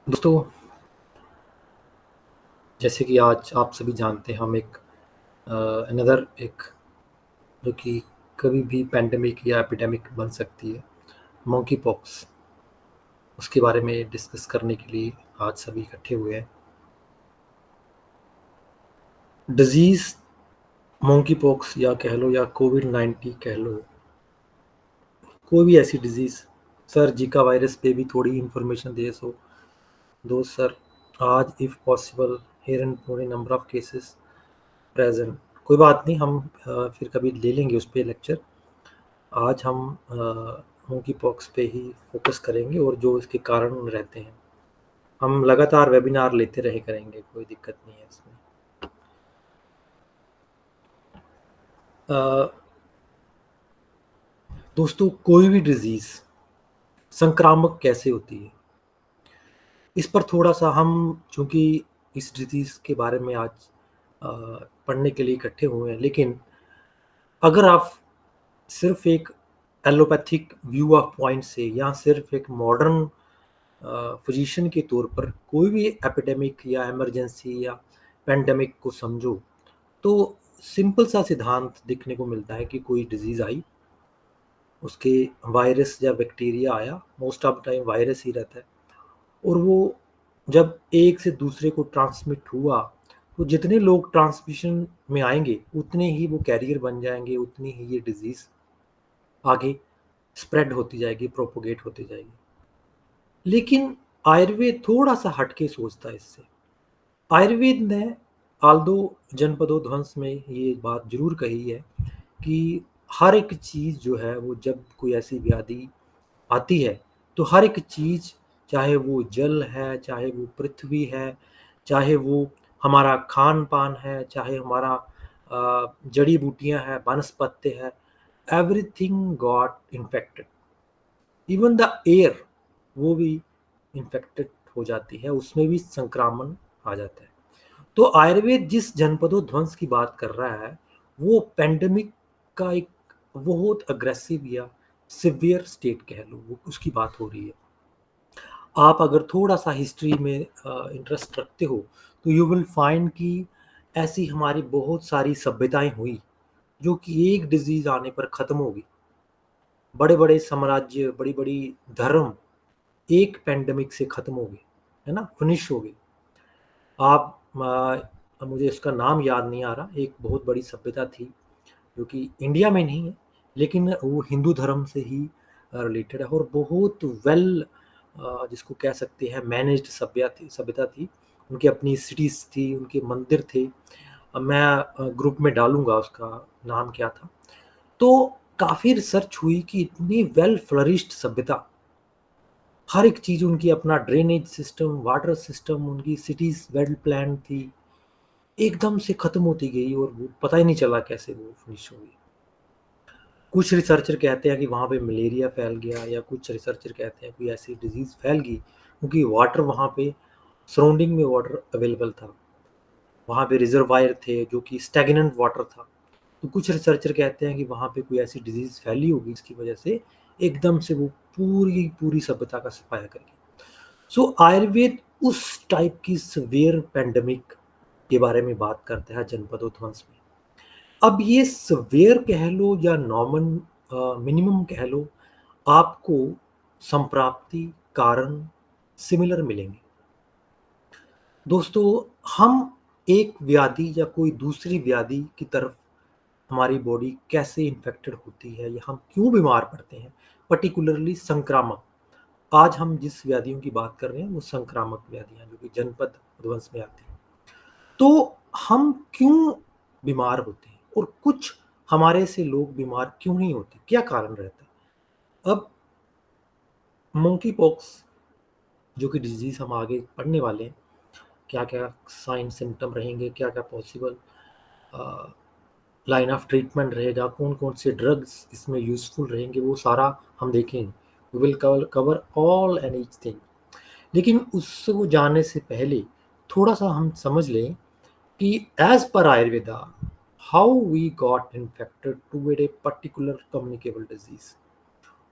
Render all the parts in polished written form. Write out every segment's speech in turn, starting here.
दोस्तों, जैसे कि आज आप सभी जानते हैं, हम एक अनदर एक जो कि कभी भी पैंडेमिक या एपिडेमिक बन सकती है, मंकी पॉक्स, उसके बारे में डिस्कस करने के लिए आज सभी इकट्ठे हुए हैं। डिजीज़ मंकी पॉक्स या कह लो या कोविड-19 कह लो, कोई भी ऐसी डिजीज़। सर, जीका वायरस पे भी थोड़ी इन्फॉर्मेशन दे सो दो सर। आज इफ़ पॉसिबल हियर एंड थोड़े नंबर ऑफ केसेस प्रेज़ेंट। कोई बात नहीं, हम फिर कभी ले लेंगे उस पे लेक्चर। आज हम मंकी पॉक्स पे ही फोकस करेंगे और जो इसके कारण रहते हैं। हम लगातार वेबिनार लेते रहे करेंगे, कोई दिक्कत नहीं है इसमें। अ, दोस्तों, कोई भी डिजीज़ संक्रामक कैसे होती है, इस पर थोड़ा-सा हम, चूँकि इस डिजीज़ के बारे में आज अ, पढ़ने के लिए इकट्ठे हुए हैं, लेकिन अगर आप सिर्फ़ एक एलोपैथिक व्यू ऑफ पॉइंट से या सिर्फ़ एक मॉडर्न फिजिशियन के तौर पर कोई भी एपिडेमिक या इमरजेंसी या पैंडेमिक को समझो, तो सिंपल सा सिद्धांत देखने को मिलता है कि कोई डिजीज़ आई, उसके वायरस या बैक्टीरिया आया, most of the time virus ही रहता है, और वो जब एक से दूसरे को ट्रांसमिट हुआ, तो जितने लोग ट्रांसमिशन में आएँगे, उतने ही वो कैरियर बन जाएँगे, उतनी ही ये डिज़ीज़ आगे स्प्रेड होती जाएगी, प्रोपेगेट होती जाएगी। लेकिन आयुर्वेद थोड़ा-सा हट के सोचता है इससे। आयुर्वेद ने आल्दो जनपदों ध्वंस में ये बात ज़रूर कही है कि हर एक चीज़ जो है, वो जब कोई ऐसी व्याधि आती है, तो हर एक चीज़, चाहे वो जल है, चाहे वो पृथ्वी है, चाहे वो हमारा खान-पान है, चाहे हमारा जड़ी-बूटियाँ हैं, वनस्पत्ति है, everything got infected. Even the air, वो भी इन्फेक्टेड हो जाती है, उसमें भी संक्रमण आ जाता है। तो आयुर्वेद जिस जनपदों ध्वंस की बात कर रहा है, वो पैंडेमिक का एक बहुत अग्रेसिव या सिवियर स्टेट कह लो, वो उसकी बात हो रही है। आप अगर थोड़ा-सा हिस्ट्री में इंटरेस्ट रखते हो, तो यू विल फाइंड कि ऐसी हमारी बहुत सारी सभ्यताएँ हुई, जो कि एक डिज़ीज़ आने पर ख़त्म हो गई। बड़े-बड़े साम्राज्य, बड़ी-बड़ी धर्म एक पैंडेमिक से ख़त्म हो गए, है ना? फिनिश हो गए। आप मुझे इसका नाम याद नहीं आ रहा, एक बहुत बड़ी सभ्यता थी, जो कि इंडिया में नहीं है, लेकिन वो हिंदू धर्म से ही रिलेटेड है, और बहुत वेल जिसको कह सकते हैं मैनेज्ड सभ्यता थी। उनकी अपनी सिटीज़ थी, उनके मंदिर थे। मैं ग्रुप में डालूँगा, उसका नाम क्या था। तो काफ़ी रिसर्च हुई कि इतनी वेल फ्लरिश्ड सभ्यता, हर एक चीज़ उनकी, अपना ड्रेनेज सिस्टम, वाटर सिस्टम, उनकी सिटीज़ वेल प्लान्ड थी, एकदम से ख़त्म होती गई और वो पता ही नहीं चला कैसे वो फिनिश हो गई। कुछ रिसर्चर कहते हैं कि वहाँ पे मलेरिया फैल गया, या कुछ रिसर्चर कहते हैं कोई ऐसी डिज़ीज़ फैल गई, क्योंकि वाटर वहाँ पे, सराउंडिंग में वाटर अवेलेबल था। वहाँ पे रिज़र्वायर थे जो कि स्टैग्नेंट वाटर था। तो कुछ रिसर्चर कहते हैं कि वहाँ पे कोई ऐसी डिज़ीज़ फैली होगी, जिसकी वजह से एकदम से वो पूरी पूरी सभ्यता का सफाया कर गई। सो आयुर्वेद उस टाइप की सीवियर पैंडेमिक के बारे में बात करता है जनपदों ध्वंस में। अब ये सीवियर कह लो या नॉर्मल मिनिमम कह लो, आपको संप्राप्ति कारण सिमिलर मिलेंगे। दोस्तों, हम एक व्याधि या कोई दूसरी व्याधि की तरफ हमारी बॉडी कैसे इन्फेक्टेड होती है, या हम क्यों बीमार पड़ते हैं, पर्टिकुलरली संक्रामक। आज हम जिस व्याधियों की बात कर रहे हैं, वो संक्रामक व्याधियाँ, जो कि जनपद ध्वंस में आती हैं। तो हम क्यों बीमार होते हैं, और कुछ हमारे से लोग बीमार क्यों नहीं होते, क्या कारण रहता है? अब मंकी पॉक्स, जो कि डिजीज़ हम आगे पढ़ने वाले हैं, क्या-क्या साइन सिम्पटम रहेंगे, क्या-क्या पॉसिबल लाइन ऑफ ट्रीटमेंट रहेगा, कौन-कौन से ड्रग्स इसमें यूज़फुल रहेंगे, वो सारा हम देखेंगे। We will cover all and each thing. लेकिन उसको जानने से पहले थोड़ा-सा हम समझ लें कि as per Ayurveda, how we got infected toward a particular communicable disease,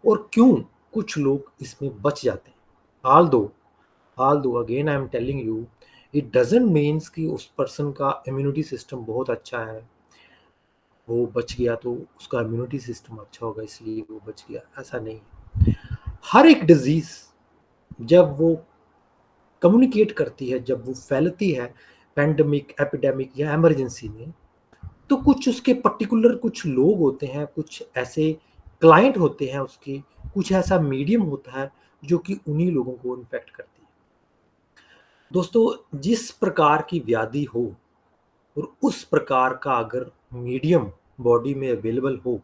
और क्यों कुछ लोग इसमें बच जाते हैं। Although although again I am telling you, it doesn't means कि उस पर्सन का इम्यूनिटी सिस्टम बहुत अच्छा है, वो बच गया तो उसका इम्यूनिटी सिस्टम अच्छा होगा इसलिए वो बच गया, ऐसा नहीं। हर एक डिजीज जब वो कम्युनिकेट करती है, जब वो फैलती है पैंडेमिक, एपिडेमिक या इमरजेंसी में, तो कुछ उसके पर्टिकुलर कुछ लोग होते हैं, कुछ ऐसे क्लाइंट होते हैं उसके, कुछ ऐसा मीडियम होता है जो कि उन्हीं लोगों को इन्फेक्ट करती है। दोस्तों, जिस प्रकार की व्याधि हो और उस प्रकार का अगर मीडियम बॉडी में अवेलेबल हो,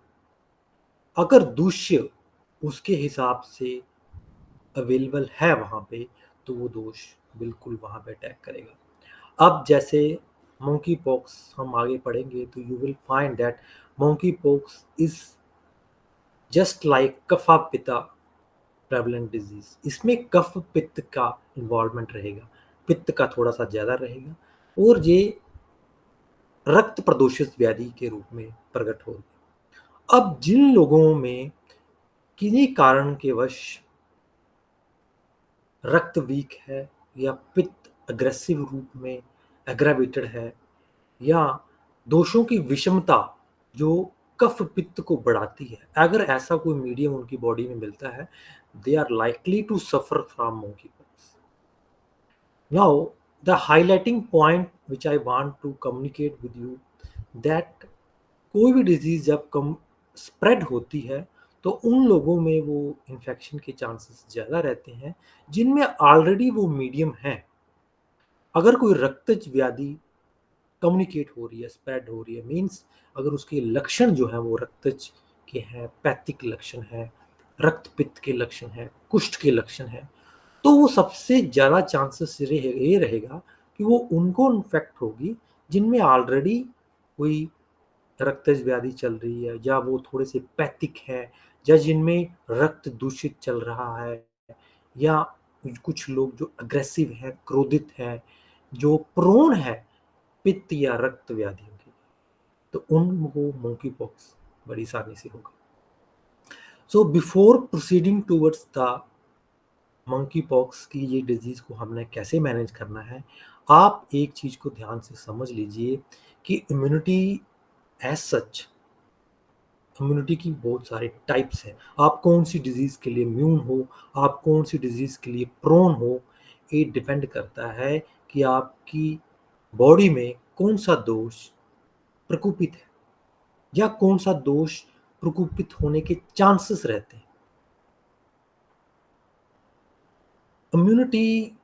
अगर दूष्य उसके हिसाब से अवेलेबल है वहाँ पे, तो वो दोष बिल्कुल वहाँ पे अटैक करेगा। अब जैसे मंकी पॉक्स हम आगे पढ़ेंगे तो you will find that monkeypox is just like kapha pitta prevalent disease. इसमें कफ पित्त का इन्वॉल्वमेंट रहेगा, पित्त का थोड़ा सा ज्यादा रहेगा, और ये रक्त प्रदूषित व्याधि के रूप में प्रकट होगी। अब जिन लोगों में किन्हीं कारण के वश रक्त वीक है, या पित्त अग्रेसिव रूप में एग्रावेटेड है, या दोषों की विषमता जो कफ पित्त को बढ़ाती है, अगर ऐसा कोई मीडियम उनकी बॉडी में मिलता है, they are likely to suffer from monkeypox। Now, the highlighting point which I want to communicate with you that कोई भी डिजीज जब कम स्प्रेड होती है तो उन लोगों में वो इन्फेक्शन के चांसेस ज़्यादा रहते हैं जिनमें ऑलरेडी वो मीडियम है। अगर कोई रक्तज व्याधि कम्युनिकेट हो रही है, स्प्रेड हो रही है, मीन्स अगर उसके लक्षण जो है वो रक्तज के हैं, पैथिक लक्षण है, रक्त पित्त के लक्षण है, कुष्ठ के लक्षण है, तो वो सबसे ज़्यादा चांसेस ये रहेगा कि वो उनको इन्फेक्ट होगी जिनमें ऑलरेडी कोई रक्तज व्याधि चल रही है, या वो थोड़े से पैथिक है, या जिनमें रक्त दूषित चल रहा है, या कुछ लोग जो अग्रेसिव हैं, क्रोधित हैं, जो प्रोन है पित्त या रक्त व्याधियों के, तो उनको मंकी पॉक्स बड़ी आसानी से होगा। So before proceeding towards the monkey pox की ये डिजीज को हमने कैसे मैनेज करना है, आप एक चीज को ध्यान से समझ लीजिए कि इम्यूनिटी एज सच, इम्यूनिटी की बहुत सारे टाइप्स हैं। आप कौन सी डिजीज के लिए इम्यून हो, आप कौन सी डिजीज के लिए प्रोन हो, ये डिपेंड करता है कि आपकी बॉडी में कौन सा दोष प्रकोपित है, या कौन सा दोष प्रकोपित होने के चांसेस रहते हैं। इम्यूनिटी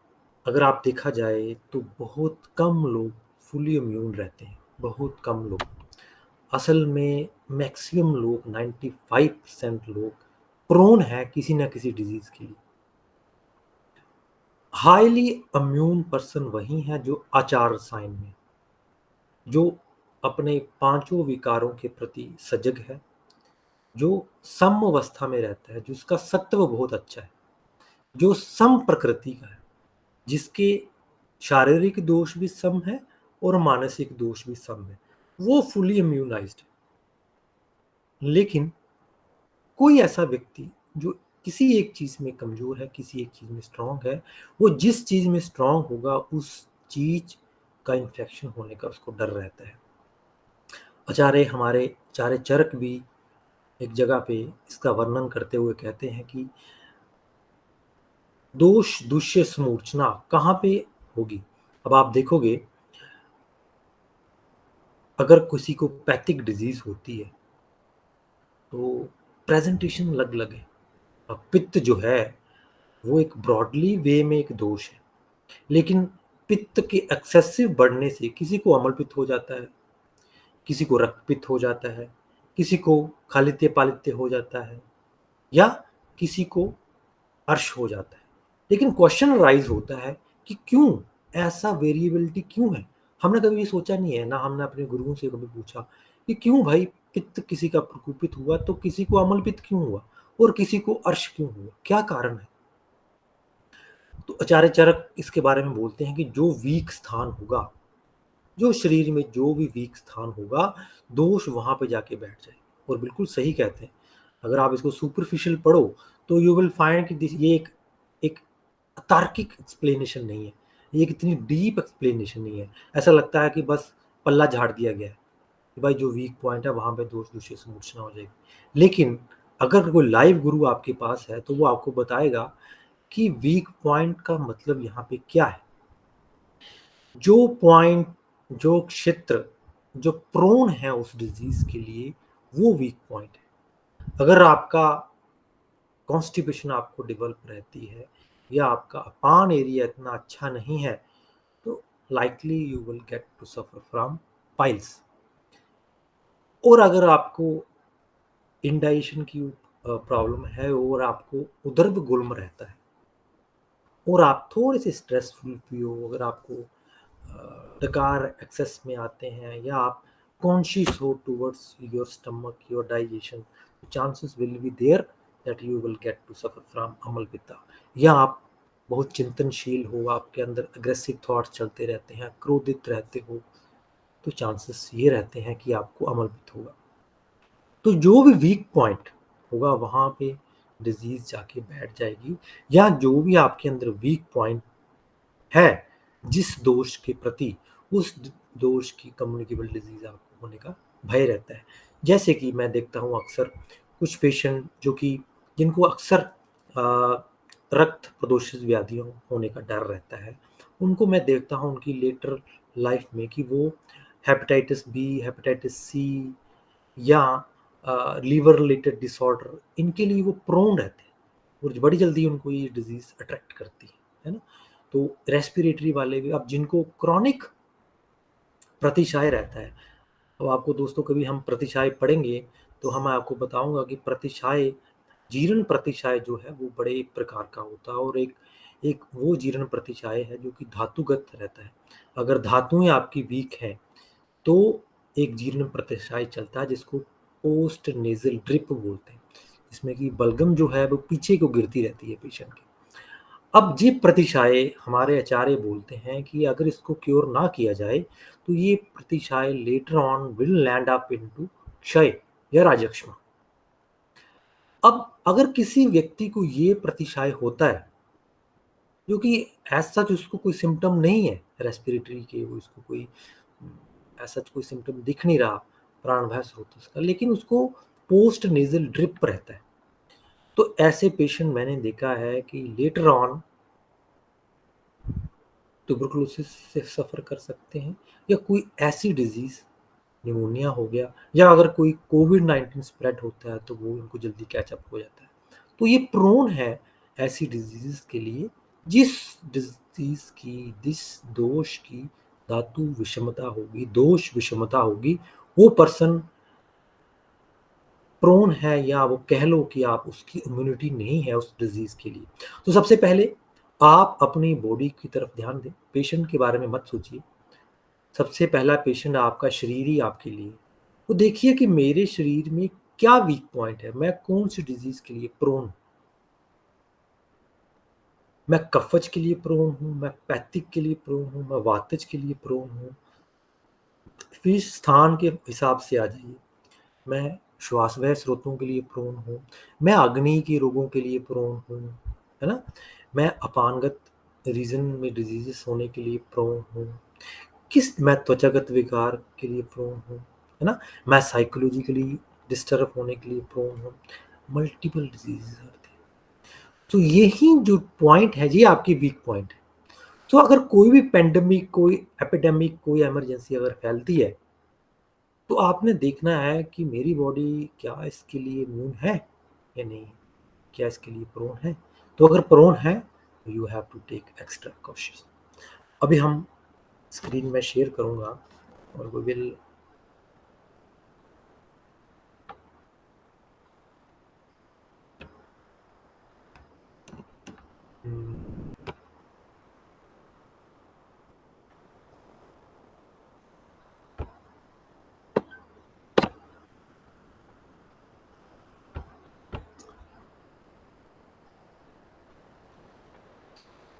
अगर आप देखा जाए तो बहुत कम लोग फुली इम्यून रहते हैं, बहुत कम लोग। असल में मैक्सिमम लोग 95% लोग प्रोन है किसी ना किसी डिजीज के लिए। हाईली इम्यून पर्सन वही है जो आचार साइन में, जो अपने पांचों विकारों के प्रति सजग है, जो सम अवस्था में रहता है, जिसका सत्व बहुत अच्छा है, जो सम प्रकृति का है, जिसके शारीरिक दोष भी सम है और मानसिक दोष भी सम है, वो फुली इम्यूनाइज्ड है। लेकिन कोई ऐसा व्यक्ति जो किसी एक चीज में कमजोर है, किसी एक चीज में स्ट्रांग है, वो जिस चीज में स्ट्रांग होगा उस चीज का इन्फेक्शन होने का उसको डर रहता है। हमारे आचार्य चरक भी एक जगह पे इसका वर्णन करते हुए कहते हैं कि दोष दुष्य समूर्छना कहाँ पे होगी। अब आप देखोगे, अगर किसी को पैथिक डिजीज होती है तो प्रेजेंटेशन अलग अलग है। अब पित्त जो है वो एक ब्रॉडली वे में एक दोष है, लेकिन पित्त के एक्सेसिव बढ़ने से किसी को अम्ल पित्त हो जाता है, किसी को रक्त पित्त हो जाता है, किसी को खालित्य पालित्य हो जाता है, या किसी को अर्श हो जाता है। लेकिन क्वेश्चन राइज होता है कि क्यों ऐसा वेरिएबिलिटी क्यों है। हमने कभी ये सोचा नहीं है, ना हमने अपने गुरुओं से कभी पूछा कि क्यों भाई पित्त किसी का प्रकोपित हुआ तो किसी को अम्ल पित्त क्यों हुआ और किसी को अर्श क्यों हुआ, क्या कारण है। तो आचार्य चरक इसके बारे में बोलते हैं कि जो वीक स्थान होगा, जो शरीर में जो भी वीक स्थान होगा, दोष वहां पे जाके बैठ जाए। और बिल्कुल सही कहते हैं, अगर आप इसको सुपरफिशियल पढ़ो तो यू विल फाइंड कि ये एक तार्किक एक्सप्लेनेशन नहीं है, ये कितनी डीप एक्सप्लेनेशन नहीं है। ऐसा लगता है कि बस पल्ला झाड़ दिया गया है कि भाई जो वीक पॉइंट है वहाँ पे दोष दूसरे से मूर्छना हो जाएगी। लेकिन अगर कोई लाइव गुरु आपके पास है तो वो आपको बताएगा कि वीक पॉइंट का मतलब यहाँ पे क्या है। जो पॉइंट, जो क्षेत्र जो प्रोन है उस डिजीज के लिए, वो वीक पॉइंट है। अगर आपका कॉन्स्टिपेशन आपको डेवलप रहती है या आपका अपान एरिया इतना अच्छा नहीं है, तो likely you will get to suffer from piles. और अगर आपको इंडाइजेशन की प्रॉब्लम है और आपको उदर्भ गुल्म रहता है और आप थोड़े से स्ट्रेसफुल भी हो, अगर आपको डकार एक्सेस में आते हैं या आप कॉन्शियस हो towards your stomach, your digestion, chances will be there that you will get to suffer from amla pitta. या आप बहुत चिंतनशील हो, आपके अंदर अग्रेसिव थॉट्स चलते रहते हैं, क्रोधित रहते हो, तो चांसेस ये रहते हैं कि आपको अमल पित्त होगा। तो जो भी वीक पॉइंट होगा वहाँ पे डिजीज जाके बैठ जाएगी। या जो भी आपके अंदर वीक पॉइंट है जिस दोष के प्रति, उस दोष की कम्युनिकेबल डिजीज आपको होने का भय रहता है। जैसे कि मैं देखता हूँ अक्सर कुछ पेशेंट जो कि जिनको अक्सर रक्त प्रदूषित व्याधियों होने का डर रहता है, उनको मैं देखता हूँ उनकी लेटर लाइफ में कि वो हेपेटाइटिस बी, हेपेटाइटिस सी या लीवर रिलेटेड डिसऑर्डर, इनके लिए वो प्रोन रहते हैं और बड़ी जल्दी उनको ये डिजीज अट्रैक्ट करती है ना। तो रेस्पिरेटरी वाले भी, अब जिनको क्रॉनिक प्रतिशाय रहता है, अब आपको दोस्तों कभी हम प्रतिशाय पढ़ेंगे तो हम आपको बताऊंगा कि प्रतिशाय, जीर्ण प्रतिशाय जो है वो बड़े एक प्रकार का होता है, और एक एक वो जीर्ण प्रतिशाय है जो कि धातुगत रहता है। अगर धातुएं आपकी वीक हैं तो एक जीर्ण प्रतिशाय चलता है जिसको पोस्ट नेजल ड्रिप बोलते हैं, जिसमें कि बलगम जो है वो पीछे को गिरती रहती है पेशेंट के। अब ये प्रतिशाय हमारे आचार्य बोलते हैं कि अगर इसको क्योर ना किया जाए तो ये pratishay later on will land up into kshaya या राजक्षमा। अब अगर किसी व्यक्ति को ये प्रतिशाय होता है जो कि एज सच उसको कोई सिम्टम नहीं है रेस्पिरेटरी के, वो इसको कोई ऐसा कोई सिम्टम दिख नहीं रहा प्राणभय स्रोत उसका, लेकिन उसको पोस्ट नेजल ड्रिप रहता है, तो ऐसे पेशेंट मैंने देखा है कि लेटर ऑन ट्यूबरकुलोसिस से सफ़र कर सकते हैं, या कोई ऐसी डिजीज़, निमोनिया हो गया, या अगर कोई कोविड-19 स्प्रेड होता है तो वो इनको जल्दी कैचअप हो जाता है। तो ये प्रोन है ऐसी डिजीज़ के लिए जिस डिजीज़ की, जिस दोष की धातु विषमता होगी, दोष विषमता होगी, वो पर्सन प्रोन है, या वो कह लो कि आप उसकी इम्यूनिटी नहीं है उस डिजीज़ के लिए। तो सबसे पहले आप अपनी बॉडी की तरफ ध्यान दें, पेशेंट के बारे में मत सोचिए। सबसे पहला पेशेंट आपका शरीर ही आपके लिए। तो देखिए कि मेरे शरीर में क्या वीक पॉइंट है, मैं कौन-सी डिजीज़ के लिए प्रोन हूँ। मैं कफज के लिए प्रोन हूँ, मैं पैथिक के लिए प्रोन हूँ, मैं वातज के लिए प्रोन हूँ। फिर स्थान के हिसाब से आ जाइए। मैं श्वासव्य स्रोतों के लिए प्रोन हूँ, मैं अग्नि के रोगों के लिए प्रोन हूँ, है ना? मैं अपानगत रीज़न में डिजीज़ेस होने के लिए प्रोन हूँ। मैं त्वचागत विकार के लिए प्रोन हूँ, है ना? मैं साइकोलॉजिकली डिस्टर्ब होने के लिए प्रोन हूँ। मल्टीपल डिजीज़ेज़ होते हैं। तो यही जो पॉइंट है, ये आपकी वीक पॉइंट है। तो अगर कोई भी पैंडेमिक, कोई एपिडेमिक, कोई इमरजेंसी अगर फैलती है, तो आपने देखना है कि मेरी बॉडी क्या इसके लिए इम्यून है या नहीं है? क्या इसके लिए प्रोन है? तो अगर प्रोन है, तो you have to take extra cautious. अभी हम स्क्रीन में शेयर करूँगा और वी विल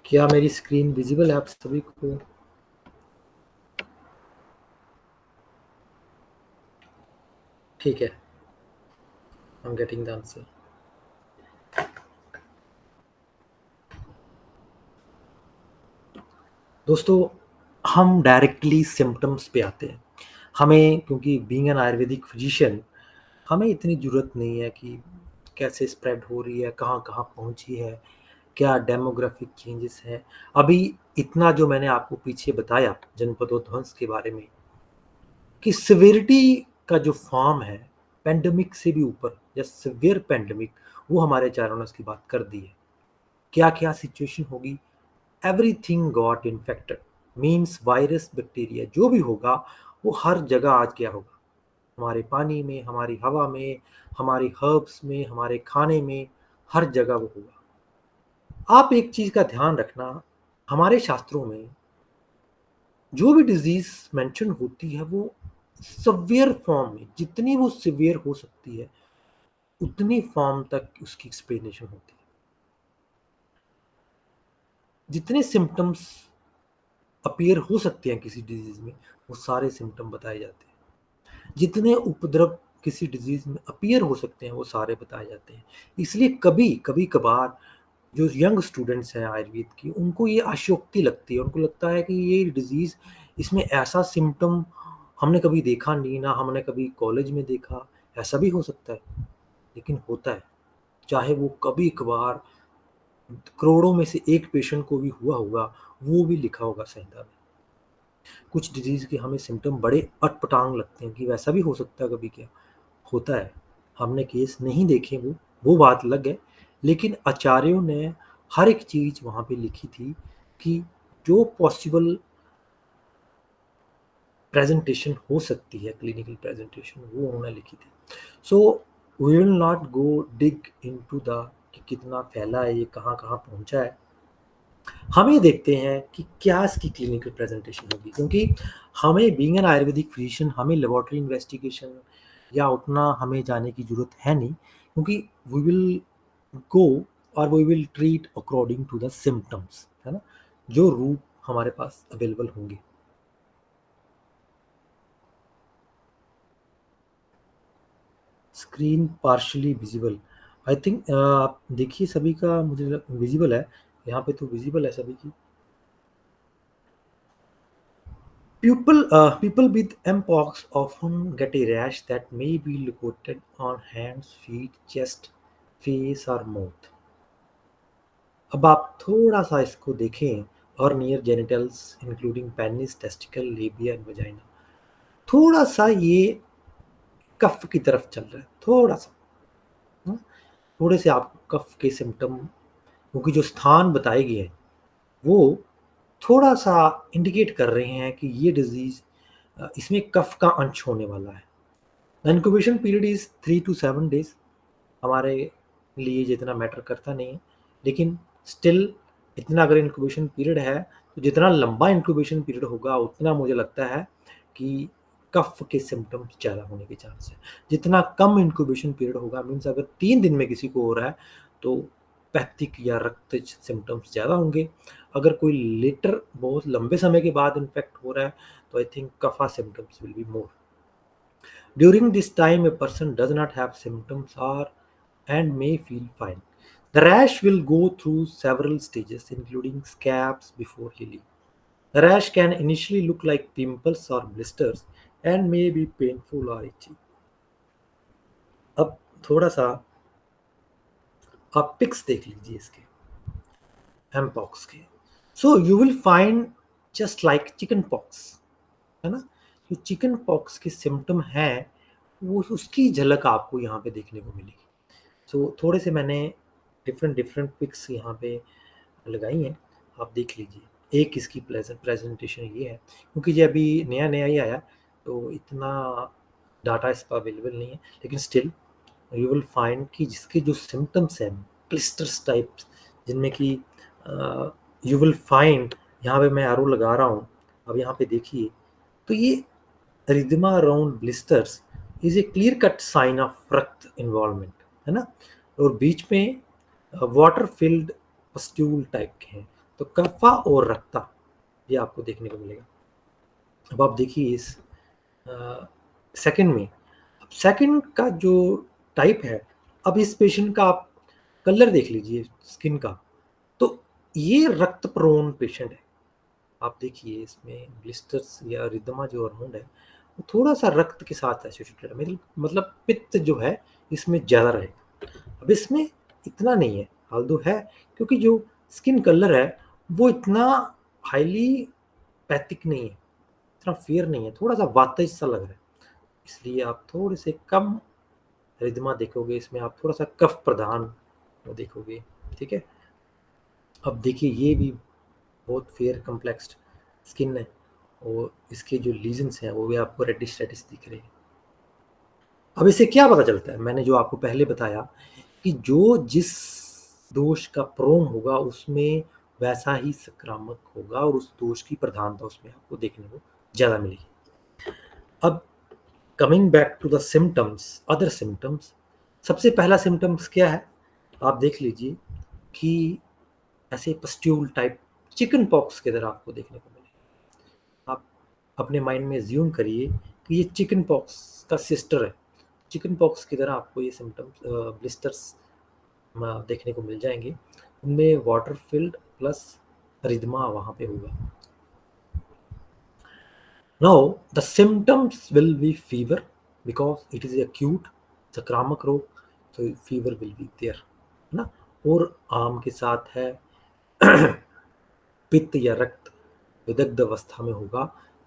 क्या मेरी स्क्रीन विजिबल है आप सभी को? ठीक है, I am getting the answer. दोस्तों, हम डायरेक्टली सिम्पटम्स पे आते हैं। हमें क्योंकि बीइंग एन आयुर्वेदिक फिजिशियन, हमें इतनी ज़रूरत नहीं है कि कैसे स्प्रेड हो रही है, कहाँ-कहाँ पहुँची है, क्या डेमोग्राफिक चेंजेस हैं। अभी इतना जो मैंने आपको पीछे बताया जनपदोध्वंस के बारे में, कि सिवियरिटी का जो फॉर्म है, पैंडेमिक से भी ऊपर या सिवियर पैंडेमिक, वो हमारे चारों की बात कर दी है। क्या-क्या सिचुएशन होगी, everything got infected, means virus, bacteria जो भी होगा, वो हर जगह आज क्या होगा, हमारे पानी में, हमारी हवा में, हमारी हर्ब्स में, हमारे खाने में, हर जगह वो होगा। आप एक चीज़ का ध्यान रखना, हमारे शास्त्रों में जो भी डिज़ीज़ मेंशन होती है, वो सिवियर फॉर्म में, जितनी वो सिवियर हो सकती है, उतनी फॉर्म तक उसकी एक्सप्लेनेशन होती है। जितने सिम्पटम्स अपीयर हो सकते हैं किसी डिज़ीज़ में, वो सारे सिम्पटम बताए जाते हैं। जितने उपद्रव किसी डिज़ीज़ में अपीयर हो सकते हैं, वो सारे बताए जाते हैं। इसलिए कभी-कभार जो यंग स्टूडेंट्स हैं आयुर्वेद की, उनको ये अशोक्ति लगती है। उनको लगता है कि ये डिज़ीज़, इसमें ऐसा सिम्पटम हमने कभी देखा नहीं, ना हमने कभी कॉलेज में देखा, ऐसा भी हो सकता है। लेकिन होता है, चाहे वो कभी-कभार करोड़ों में से एक पेशेंट को भी हुआ होगा, वो भी लिखा होगा संहिता में। कुछ डिज़ीज़ के हमें सिम्पटम बड़े अटपटांग लगते हैं कि वैसा भी हो सकता है कभी क्या? होता है। हमने केस नहीं देखे, वो बात अलग है। लेकिन आचार्यों ने हर एक चीज़ वहाँ पे लिखी थी कि जो पॉसिबल प्रेज़ेंटेशन हो सकती है, क्लिनिकल प्रेज़ेंटेशन, वो उन्होंने लिखी थी। So we will not go dig into the कि कितना फैला है ये, कहाँ-कहाँ पहुँचा है। हम ये देखते हैं कि क्या इसकी क्लिनिकल प्रेज़ेंटेशन होगी, क्योंकि हमें बीइंग एन आयुर्वेदिक फिजिशियन, हमें लेबोरेटरी इन्वेस्टिगेशन या उतना हमें जाने की ज़रूरत है नहीं, क्योंकि वी विल गो और we will treat according to the symptoms, है ना? जो रूट हमारे पास अवेलेबल होंगे। Screen partially visible, I think आप देखिए, सभी का मुझे लग विज़िबल है, यहाँ पे तो विज़िबल है सभी की। People with mpox often get a rash that may be located on hands, feet, chest, face or mouth. अब आप थोड़ा-सा इसको देखें, और near genitals including penis, testicle, लेबिया and vagina. थोड़ा-सा ये कफ की तरफ चल रहा है, थोड़ा-सा, हाँ? थोड़े से आपको कफ के सिम्पटम, क्योंकि जो स्थान बताए गए हैं, वो थोड़ा-सा इंडिकेट कर रहे हैं कि ये डिज़ीज़ इसमें कफ का अंश होने वाला है। The incubation period is 3 to 7 days. हमारे लिए जितना मैटर करता नहीं है, लेकिन स्टिल इतना अगर इंक्यूबेशन पीरियड है, तो जितना लंबा इंक्यूबेशन पीरियड होगा, उतना मुझे लगता है कि कफ के सिम्पटम्स ज़्यादा होने के चांस है। जितना कम इंक्यूबेशन पीरियड होगा, मीन्स अगर 3 दिन में किसी को हो रहा है, तो पैक्टिक या रक्त सिम्पटम्स ज़्यादा होंगे। अगर कोई लेटर बहुत लंबे समय के बाद इन्फेक्ट हो रहा है, तो I think kapha symptoms will be more. During this time, a person does not have symptoms or and may feel fine. The rash will go through several stages, including scabs before healing. The rash can initially look like pimples or blisters and may be painful or itchy. अब थोड़ा सा आप pics देख लीजिए इसके, mpox के। So you will find just like chicken pox, है ना? जो चिकन पॉक्स के सिम्टम हैं, वो उसकी झलक आपको यहाँ पे देखने को मिलेगी। सो थोड़े से मैंने डिफरेंट डिफरेंट पिक्स यहाँ पे लगाई हैं, आप देख लीजिए। एक इसकी प्रेजेंटेशन ये है, क्योंकि ये अभी नया नया ही आया, तो इतना डाटा इस पर अवेलेबल नहीं है, लेकिन स्टिल यू विल फाइंड कि जिसके जो सिम्टम्स हैं, ब्लिस्टर्स टाइप्स, जिनमें कि यू विल फाइंड, यहाँ पे मैं एरो लगा रहा हूँ, अब यहाँ पे देखिए, तो ये erythema around blisters is a clear cut sign of रक्त इन्वॉल्वमेंट, है ना? और बीच में वाटर फिल्ड पस्ट्यूल टाइप के हैं, तो कफा और रक्ता, ये आपको देखने को मिलेगा। अब आप देखिए इस सेकंड में, अब सेकंड का जो टाइप है, अब इस पेशेंट का आप कलर देख लीजिए स्किन का, तो ये रक्त प्रोन पेशेंट है। आप देखिए इसमें ब्लिस्टर्स या रिदमा जो अराउंड है वो थोड़ा सा रक्त के साथ एसोसिएटेड है, मतलब पित्त जो है इसमें ज़्यादा रहेगा। अब इसमें इतना नहीं है, आल्दो है, क्योंकि जो स्किन कलर है वो इतना हाईली पैथिक नहीं है, इतना फेयर नहीं है, थोड़ा सा वातज सा लग रहा है, इसलिए आप थोड़े से कम रिदमा देखोगे, इसमें आप थोड़ा सा कफ प्रधान वो देखोगे। ठीक है, अब देखिए ये भी बहुत फेयर कम्प्लेक्स्ड स्किन है और इसके जो लीजन्स हैं वो भी आपको रेडिश रेडिश दिख रहे हैं। अब इससे क्या पता चलता है, मैंने जो आपको पहले बताया कि जो जिस दोष का प्रोन होगा उसमें वैसा ही संक्रामक होगा और उस दोष की प्रधानता उसमें आपको देखने को ज़्यादा मिलेगी। अब coming back to the symptoms, other symptoms, सबसे पहला सिम्टम्स क्या है, आप देख लीजिए कि ऐसे पस्ट्यूल टाइप चिकन पॉक्स की तरह आपको देखने को मिलेगा। आप अपने माइंड में ज्यूम करिए कि ये चिकन पॉक्स का सिस्टर है, चिकन पॉक्स की तरह आपको ये सिम्टम्स ब्लिस्टर्स देखने को मिल जाएंगे, उनमें वाटर फिल्ड प्लस रिदमा वहाँ पे होगा। Now the symptoms will be fever because it is acute, संक्रामक रोग, तो फीवर विल बी देयर, है ना। और आम के साथ है पित्त या रक्त विदग्ध अवस्था में होगा,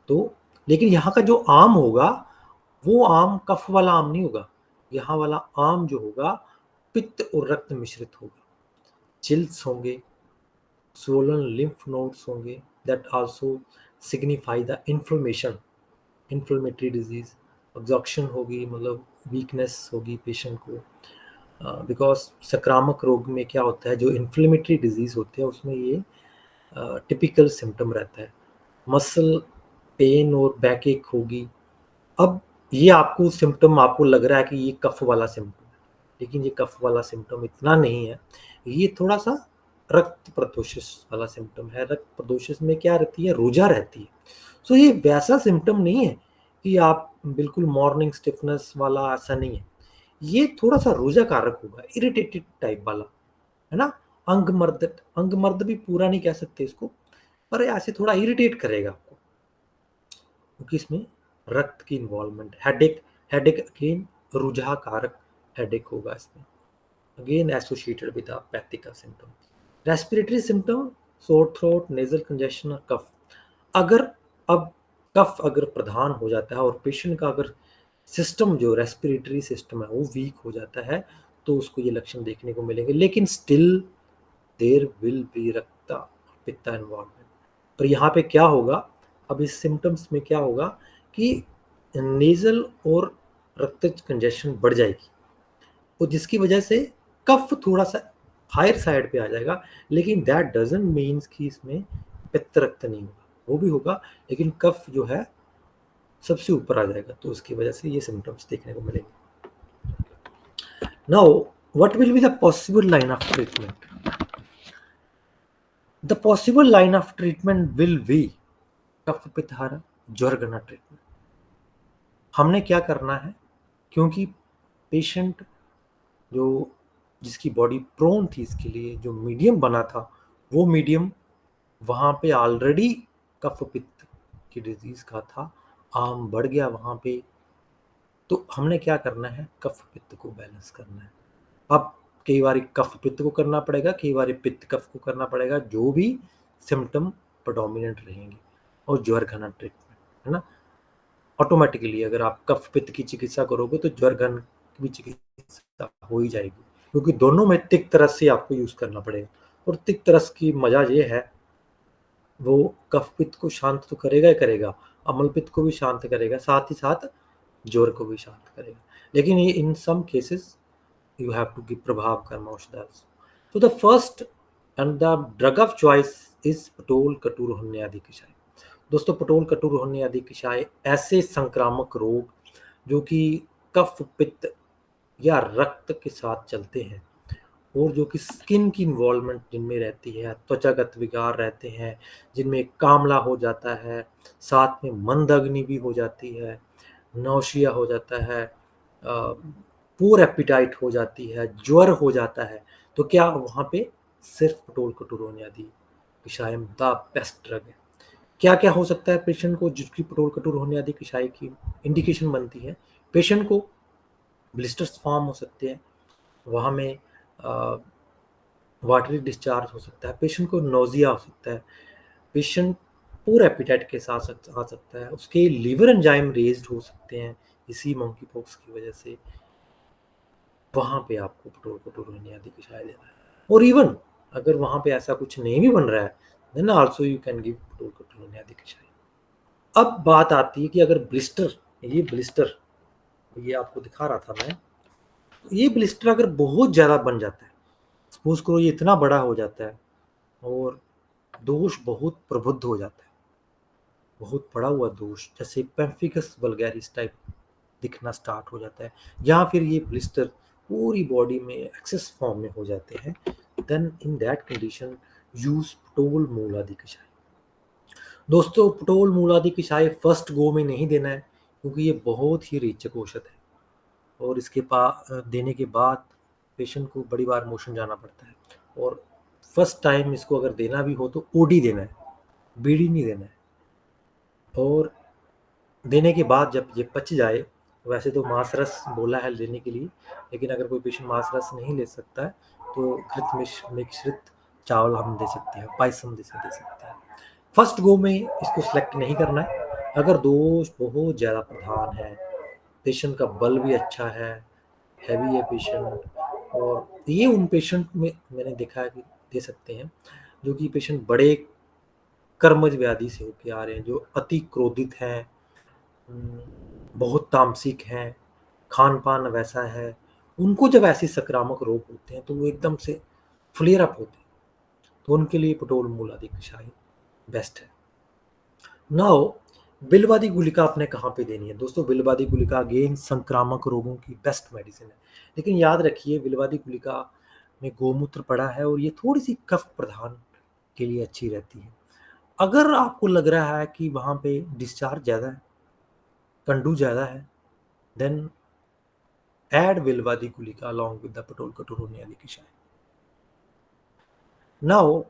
तो लेकिन यहाँ का जो आम होगा वो आम कफ वाला आम नहीं होगा, यहाँ वाला आम जो होगा पित्त और रक्त मिश्रित होगा। चिल्स होंगे, swollen lymph nodes होंगे, that also signify the inflammation, inflammatory disease, obstruction होगी, मतलब वीकनेस होगी पेशेंट को, बिकॉज संक्रामक रोग में क्या होता है, जो इन्फ्लेमेटरी डिजीज होते हैं उसमें ये टिपिकल सिम्टम रहता है। मसल पेन और बैक एक होगी। अब ये आपको सिम्टम आपको लग रहा है कि ये कफ वाला सिम्टम है, लेकिन ये कफ वाला सिम्टम इतना नहीं है, ये थोड़ा सा रक्त प्रदोषिस वाला सिम्टम है। रक्त प्रदोषिस में क्या रहती है, रूजा रहती है। सो ये वैसा सिम्टम नहीं है कि आप बिल्कुल मॉर्निंग स्टिफनेस वाला, ऐसा नहीं है, ये थोड़ा सा रूजा कारक होगा, इरिटेटेड टाइप वाला, है ना। अंग मर्द भी पूरा नहीं कह सकते इसको, पर ऐसे थोड़ा इरिटेट करेगा आपको, क्योंकि इसमें रक्त की इन्वॉल्वमेंट। हेडेक, हेडेक अगेन रुझा कारक हेडेक होगा इसमें, again associated with Pethick symptom. Respiratory symptom, sore throat, nasal congestion और कफ। अगर अब कफ अगर प्रधान हो जाता है और पेशेंट का अगर सिस्टम जो रेस्पिरेटरी सिस्टम है वो वीक हो जाता है, तो उसको ये लक्षण देखने को मिलेंगे, लेकिन still there will be rakta pitta involvement. पर यहाँ पे क्या होगा, अब इस सिम्टम्स में क्या होगा कि नेजल और रक्त कंजेशन बढ़ जाएगी, और जिसकी वजह से कफ थोड़ा सा हायर साइड पे आ जाएगा, लेकिन दैट डजंट मीन्स कि इसमें पित्त रक्त नहीं होगा, वो भी होगा, लेकिन कफ जो है सबसे ऊपर आ जाएगा, तो उसकी वजह से ये सिम्टम्स देखने को मिलेंगे। Now what will be the possible line of treatment? The possible line of treatment will be kapha pittahara jwaraghna treatment. हमने क्या करना है, क्योंकि पेशेंट जो जिसकी बॉडी प्रोन थी इसके लिए, जो मीडियम बना था वो मीडियम वहाँ पे ऑलरेडी कफ पित्त की डिजीज का था, आम बढ़ गया वहाँ पे, तो हमने क्या करना है, कफ पित्त को बैलेंस करना है। अब कई बार कफ पित्त को करना पड़ेगा, कई बार पित्त कफ को करना पड़ेगा, जो भी सिम्टम प्रेडोमिनेंट रहेंगे, और ज्वर घना ट्रीटमेंट, है ना। ऑटोमेटिकली अगर आप कफ पित्त की चिकित्सा करोगे तो ज्वर घन की भी चिकित्सा हो ही जाएगी, क्योंकि दोनों में तिक्त रस से आपको यूज करना पड़ेगा, और तिक्त रस की मजा ये है, वो कफ पित्त को शांत तो करेगा ही करेगा, अम्ल पित्त को भी शांत करेगा, साथ ही साथ ज्वर को भी शांत करेगा। लेकिन ये in some cases you have to give प्रभाव कर्म औषध also. So the first and the drug of choice is पटोल कटुर होने आदि कषाय। दोस्तों पटोल कटुर होने आदि कषाय ऐसे संक्रामक रोग जो कि कफ पित्त या रक्त के साथ चलते हैं, और जो कि स्किन की इन्वॉल्वमेंट जिनमें रहती है, त्वचागत विकार रहते हैं, जिनमें कामला हो जाता है, साथ में मंदग्नि भी हो जाती है, नौशिया हो जाता है, पूर एपिटाइट हो जाती है, ज्वर हो जाता है, तो क्या वहाँ पे सिर्फ पटोल कटुर होने आदि कषायम द बेस्ट ड्रग है। क्या-क्या हो सकता है पेशेंट को जिसकी पटोल कटोर होने आदि कषाय की इंडिकेशन बनती है? पेशेंट को ब्लिस्टर्स फॉर्म हो सकते हैं, वहाँ में अ, वाटरी डिस्चार्ज हो सकता है, पेशेंट को नोज़िया हो सकता है, पेशेंट पुअर एपेटाइट के साथ आ सकता है, उसके लिवर एंजाइम रेज़्ड हो सकते हैं, इसी मंकी पॉक्स की वजह से। वहाँ पे आपको पटोल कटोर होने आदि कषाय देना है। और इवन अगर वहाँ पे ऐसा कुछ नहीं भी बन रहा है, then also you can give patol कटोर होने आदि कषाय। अब बात आती है कि अगर ब्लिस्टर, ये आपको दिखा रहा था मैं, ये ब्लिस्टर अगर बहुत ज़्यादा बन जाता है, सपोज़ करो ये इतना बड़ा हो जाता है और दोष बहुत प्रबुद्ध हो जाता है, बहुत बड़ा हुआ दोष, जैसे पेम्फिगस वल्गैरिस टाइप दिखना स्टार्ट हो जाता है, या फिर ये ब्लिस्टर पूरी बॉडी में एक्सेस फॉर्म में हो जाते हैं, then in that condition use patol mool आदि कषाय। दोस्तों, पटोल मूल आदि कषाय फर्स्ट गो में नहीं देना है, क्योंकि ये बहुत ही रेचक औषध है और इसके देने के बाद पेशेंट को बड़ी बार मोशन जाना पड़ता है, और फर्स्ट टाइम इसको अगर देना भी हो तो ओडी देना है, बीड़ी नहीं देना है। और देने के बाद जब ये पच जाए, वैसे तो मांस रस बोला है लेने के लिए, लेकिन अगर कोई पेशेंट मांस रस नहीं ले सकता है तो मिश्रित चावल हम दे सकते हैं, पायसम दे सकते हैं। फर्स्ट गो में इसको सिलेक्ट नहीं करना है। अगर दोष बहुत ज़्यादा प्रधान है, पेशेंट का बल भी अच्छा है, हैवी है पेशेंट, और ये उन पेशेंट में मैंने देखा है कि दे सकते हैं जो कि पेशेंट बड़े कर्मज व्याधि से होके आ रहे हैं, जो अति क्रोधित हैं, बहुत तामसिक हैं, खान-पान वैसा है। उनको जब ऐसे संक्रामक रोग होते हैं तो वो एकदम से फ्लेयर अप होते हैं, तो उनके लिए पटोल मूल आदि कषाय बेस्ट है। नाउ बिलवादी गुलिका आपने कहाँ पे देनी है? दोस्तों, बिलवादी गुलिका अगेन संक्रामक रोगों की बेस्ट मेडिसिन है। लेकिन याद रखिए, बिलवादी गुलिका में गोमूत्र पड़ा है और ये थोड़ी-सी कफ प्रदान के लिए अच्छी रहती है। अगर आपको लग रहा है कि वहाँ पे डिस्चार्ज ज़्यादा है, कंडू ज़्यादा है, देन ऐड बिलवादी गुलिका अलोंग विद द पटोल कटोरोनी आदि कषाय। नाउ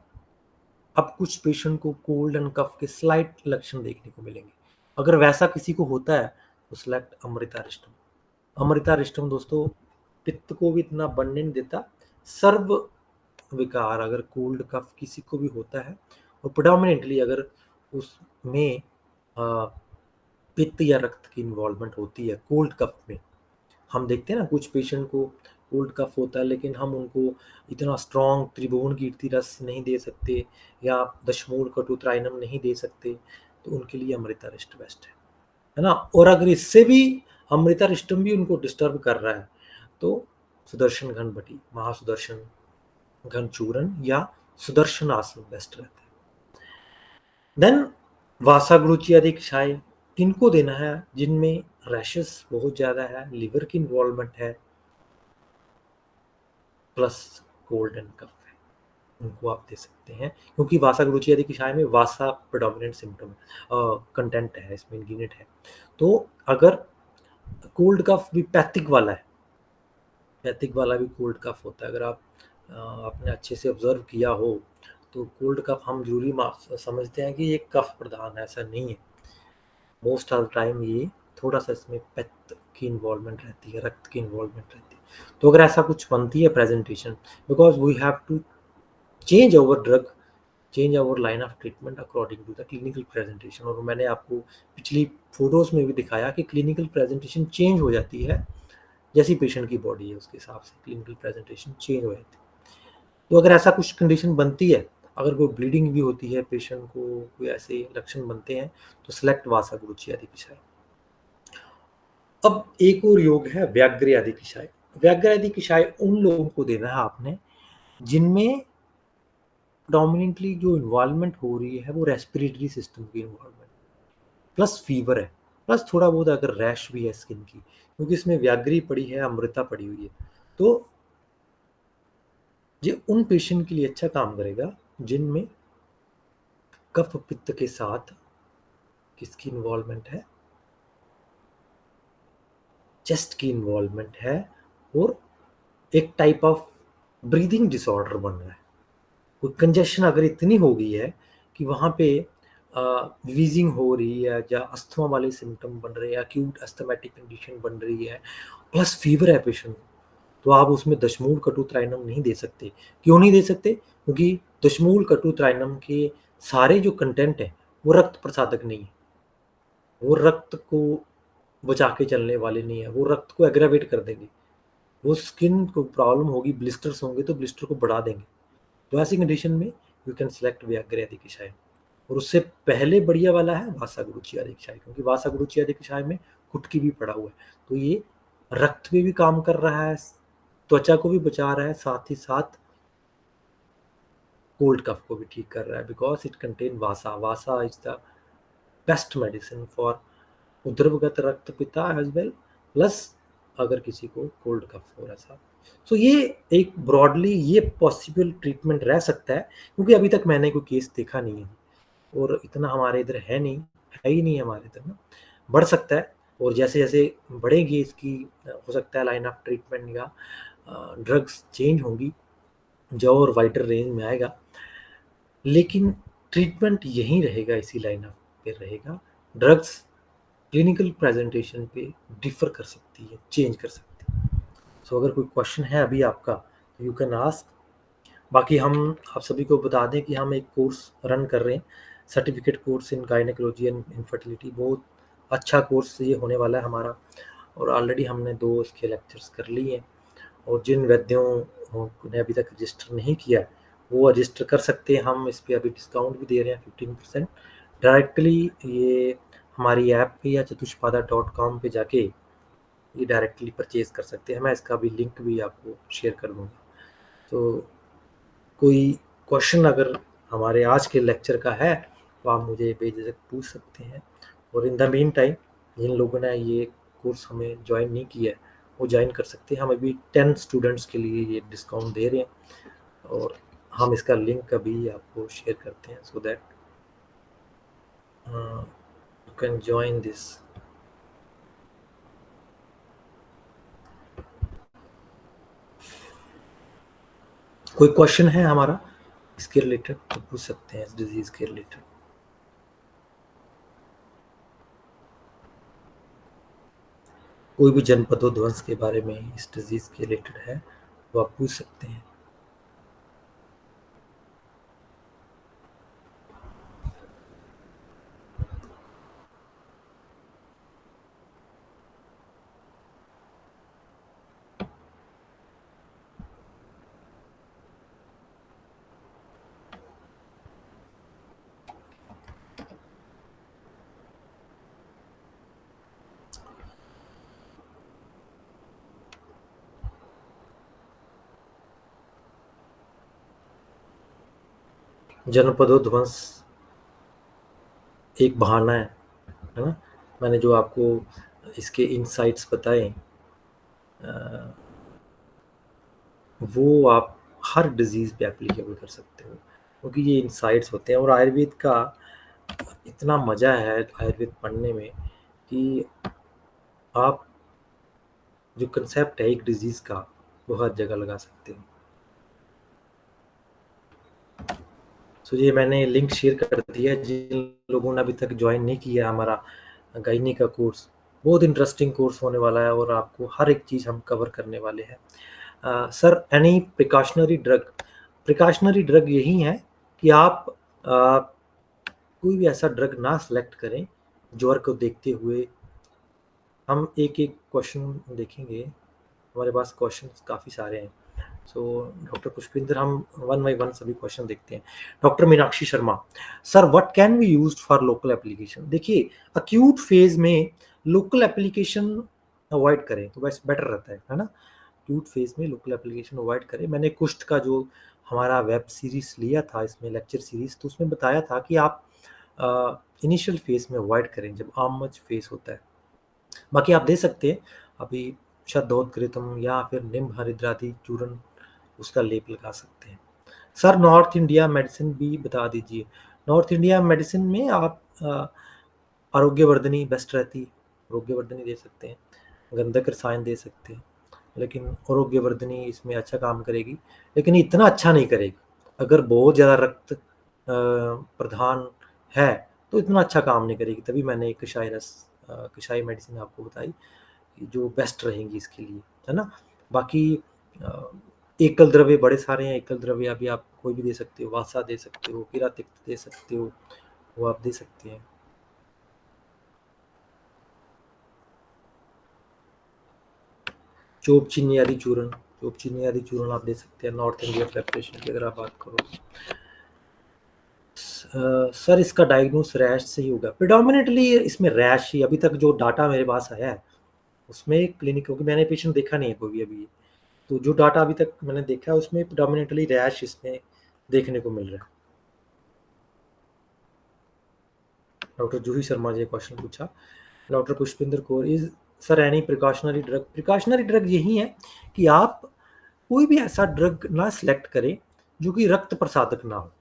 अब कुछ पेशेंट को कोल्ड एंड कफ के स्लाइट लक्षण देखने को मिलेंगे। अगर वैसा किसी को होता है तो सेलेक्ट अमृतारिष्टम। अमृतारिष्टम दोस्तों पित्त को भी इतना बनने नहीं देता। सर्व विकार अगर कोल्ड कफ किसी को भी होता है और प्रेडोमिनेंटली अगर उसमें पित्त या रक्त की इन्वॉल्वमेंट होती है कोल्ड कफ में, हम देखते हैं ना कुछ पेशेंट को कोल्ड कफ होता है लेकिन हम उनको इतना स्ट्रॉन्ग त्रिभुवन कीर्ति रस नहीं दे सकते या दशमूल कटुत्राइनम नहीं दे सकते, तो उनके लिए अमृतारिष्ट बेस्ट है ना। और अगर इससे भी अमृतारिष्टम भी उनको डिस्टर्ब कर रहा है तो सुदर्शन घन बटी, महासुदर्शन घन चूर्ण या सुदर्शन आसन बेस्ट रहता है। देन वासागुरुची आदि कषाय किनको देना है? जिनमें रैशेस बहुत ज़्यादा है, लिवर की इन्वॉल्वमेंट है, प्लस कोल्ड एंड कफ है, उनको आप दे सकते हैं, क्योंकि वासागुरुची आदि कषाय में वासा प्रेडोमिनेंट सिम्पटम कंटेंट है, इसमें इंग्रेडिएंट है। तो अगर कोल्ड कफ भी पैथिक वाला है, पैथिक वाला भी कोल्ड कफ होता है, अगर आपने अच्छे से ऑब्जर्व किया हो तो कोल्ड कफ हम जरूरी समझते हैं कि ये कफ प्रधान है, ऐसा नहीं है। मोस्ट ऑफ द टाइम ये थोड़ा सा इसमें पित्त की इन्वॉल्वमेंट रहती है, रक्त की इन्वॉल्वमेंट रहती है। तो अगर ऐसा कुछ बनती है presentation, because we have to change our drug, change our line of treatment according to the clinical presentation. और मैंने आपको पिछली फोटोज में भी दिखाया कि क्लिनिकल प्रेजेंटेशन चेंज हो जाती है, जैसी पेशेंट की बॉडी है उसके हिसाब से क्लिनिकल प्रेजेंटेशन चेंज हो जाती है। तो अगर ऐसा कुछ कंडीशन बनती है, अगर कोई ब्लीडिंग भी होती है, पेशेंट को कोई ऐसे लक्षण बनते हैं, तो सिलेक्ट वासागुरुची आदि कषाय। अब एक और योग है व्याघ्र आदि कषाय। व्याघ्र आदि कषाय उन लोगों को देना है आपने जिनमें प्रोमिनेंटली जो इन्वॉल्वमेंट हो रही है वो रेस्पिरेटरी सिस्टम की इन्वॉल्वमेंट, प्लस फीवर है, प्लस थोड़ा बहुत अगर रैश भी है स्किन की, क्योंकि इसमें व्याघ्री पड़ी है, अमृता पड़ी हुई है। तो ये उन पेशेंट के लिए अच्छा काम करेगा जिनमें कफ पित्त के साथ किसकी इन्वॉल्वमेंट है, चेस्ट की इन्वॉल्वमेंट है, और एक टाइप ऑफ ब्रीदिंग डिसऑर्डर बन रहा है। कोई कंजेशन अगर इतनी हो गई है कि वहाँ पे वीजिंग हो रही है या अस्थमा वाले सिम्टम बन रहे हैं, एक्यूट अस्थमेटिक कंडीशन बन रही है, प्लस फीवर है पेशेंट, तो आप उसमें दशमूल कटुत्राइनम नहीं दे सकते। क्यों नहीं दे सकते? क्योंकि दशमूल कटुत्राइनम के सारे जो कंटेंट है वो रक्त प्रसादक नहीं है, वो रक्त को बचा के चलने वाले नहीं है, वो रक्त को एग्रावेट कर देंगे, वो स्किन को प्रॉब्लम होगी, ब्लिस्टर्स होंगे तो ब्लिस्टर को बढ़ा देंगे। तो ऐसी कंडीशन में यू कैन सेलेक्ट व्याघ्र आदि कषाय। और उससे पहले बढ़िया वाला है वासा गुरुची आदि कषाय, क्योंकि वासा गुरुची आदि कषाय में कुटकी भी पड़ा हुआ है, तो ये रक्त पे भी काम कर रहा है, त्वचा को भी बचा रहा है, साथ ही साथ कोल्ड कफ को भी ठीक कर रहा है, because it contain vasa. Vasa is the best medicine for udravgat rakta pitta as well, plus अगर किसी को कोल्ड कफ हो रहा है। सो ये एक ब्रॉडली ये पॉसिबल ट्रीटमेंट रह सकता है, क्योंकि अभी तक मैंने कोई केस देखा नहीं है और इतना हमारे इधर है नहीं, है ही नहीं हमारे इधर ना। बढ़ सकता है, और जैसे जैसे बढ़ेगी इसकी हो सकता है लाइन ऑफ ट्रीटमेंट या ड्रग्स चेंज होंगी, जो और वाइडर रेंज में आएगा, लेकिन ट्रीटमेंट यहीं रहेगा, इसी लाइन ऑफ पे रहेगा। ड्रग्स क्लिनिकल प्रेजेंटेशन पे डिफर कर सकती है, चेंज कर सकती है। सो अगर कोई क्वेश्चन है अभी आपका तो यू कैन आस्क। बाकी हम आप सभी को बता दें कि हम एक कोर्स रन कर रहे हैं, certificate course in gynaecology and infertility. बहुत अच्छा कोर्स ये होने वाला है हमारा, और ऑलरेडी हमने 2 इसके लेक्चर्स कर लिए हैं। और जिन वैद्यों ने अभी तक रजिस्टर नहीं किया है वो रजिस्टर कर सकते हैं, हम इस पर अभी डिस्काउंट भी दे रहे हैं 15%। डायरेक्टली ये हमारी ऐप पे या चतुष्पादा.com पे जाके ये डायरेक्टली परचेज कर सकते हैं। मैं इसका भी लिंक भी आपको शेयर कर दूंगा। तो कोई क्वेश्चन अगर हमारे आज के लेक्चर का है तो आप मुझे बेझिझक पूछ सकते हैं। और इन द मीन टाइम जिन लोगों ने ये कोर्स हमें ज्वाइन नहीं किया है वो ज्वाइन कर सकते हैं। हम अभी 10 स्टूडेंट्स के लिए ये डिस्काउंट दे रहे हैं, और हम इसका लिंक अभी आपको शेयर करते हैं, सो that you can join this. कोई क्वेश्चन है हमारा इसके रिलेटेड तो पूछ सकते हैं, इस डिजीज के रिलेटेड। कोई भी जनपदोध्वंस के बारे में इस डिजीज के रिलेटेड है तो आप पूछ सकते हैं। जनपदोध्वंस एक बहाना है ना। मैंने जो आपको इसके इनसाइट्स बताए वो आप हर डिजीज़ पे एप्लीकेबल कर सकते हो, क्योंकि ये इनसाइट्स होते हैं। और आयुर्वेद का इतना मज़ा है आयुर्वेद पढ़ने में कि आप जो कंसेप्ट है एक डिजीज़ का वो हर जगह लगा सकते हो। सो ये मैंने लिंक शेयर कर दिया है, जिन लोगों ने अभी तक ज्वाइन नहीं किया हमारा गायनी का कोर्स, बहुत इंटरेस्टिंग कोर्स होने वाला है और आपको हर एक चीज़ हम कवर करने वाले हैं। Sir any precautionary drug? Precautionary drug यही है कि आप कोई भी ऐसा ड्रग ना सेलेक्ट करें ज्वर को देखते हुए। हम एक एक क्वेश्चन देखेंगे, हमारे पास क्वेश्चंस काफ़ी सारे हैं। सो डॉक्टर पुष्पिंदर, हम वन बाई वन सभी क्वेश्चन देखते हैं। Doctor Meenakshi Sharma, sir what can be used for local application? देखिए अक्यूट फेज में लोकल एप्लीकेशन अवॉइड करें तो बस बेटर रहता है ना। अक्यूट फेज में लोकल एप्लीकेशन अवॉइड करें। मैंने कुष्ठ का जो हमारा वेब सीरीज लिया था इसमें लेक्चर सीरीज, तो उसमें बताया था कि आप इनिशियल फेज में अवॉइड करें जब आमज फेस होता है। बाकी आप दे सकते हैं अभी शतोदग्रितम या फिर निम्ब हरिद्रादि चूर्ण, उसका लेप लगा सकते हैं। सर नॉर्थ इंडिया मेडिसिन भी बता दीजिए। नॉर्थ इंडिया मेडिसिन में आप आरोग्यवर्धनी बेस्ट रहती है, आरोग्यवर्धनी दे सकते हैं, गंधक रसायन दे सकते हैं, लेकिन आरोग्यवर्धनी इसमें अच्छा काम करेगी, लेकिन इतना अच्छा नहीं करेगी। अगर बहुत ज़्यादा रक्त प्रधान है तो इतना अच्छा काम नहीं करेगी। तभी मैंने कषाय मेडिसिन आपको बताई कि जो बेस्ट रहेंगी इसके लिए, है ना। बाकी अ, एकल द्रव्य बड़े सारे हैं। एकल द्रव्य अभी आप कोई भी दे सकते हो, वासा दे सकते हो, किरातिक्त दे सकते हो, वो आप दे सकते हैं। चोप चीनी आदि चूर्ण, आप दे सकते हैं नॉर्थ इंडिया प्रेपरेशन की अगर आप बात करो। सर इसका डायग्नोस रैश से ही होगा प्रिडोमिनेटली। इसमें रैश ही अभी तक जो डाटा मेरे पास आया है उसमें क्लिनिक, क्योंकि मैंने पेशेंट देखा नहीं है कोई भी अभी, तो जो डाटा अभी तक मैंने देखा है उसमें प्रिडोमिनेटली रैश इसमें देखने को मिल रहा है। डॉक्टर जूही शर्मा जी ने क्वेश्चन पूछा। Doctor Pushpinder Kaur is sir any precautionary drug. Precautionary drug यही है कि आप कोई भी ऐसा ड्रग ना सिलेक्ट करें जो कि रक्त प्रसादक ना हो।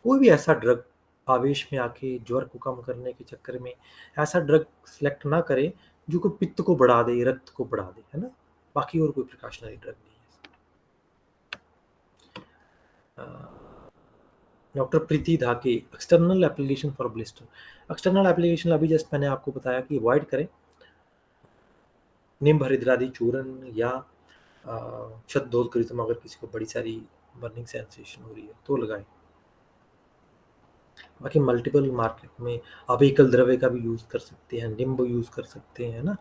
कोई भी ऐसा ड्रग आवेश में आके ज्वर को कम करने के चक्कर में ऐसा ड्रग सिलेक्ट ना करें जो कि पित्त को बढ़ा दे, रक्त को बढ़ा दे, है ना। बाकी और कोई प्रिकॉशनरी ड्रग नहीं है। डॉक्टर प्रीति धाके external application for blister. External application अभी जस्ट मैंने आपको बताया कि अवॉइड करें। नीम हरिद्रादि चूर्ण या शतधोल अगर किसी को बड़ी सारी बर्निंग सेंसेशन हो रही है तो लगाएं। बाकी मल्टीपल मार्केट में आप एकल द्रव्य का भी यूज़ कर सकते हैं, निम्ब यूज़ कर सकते हैं ना,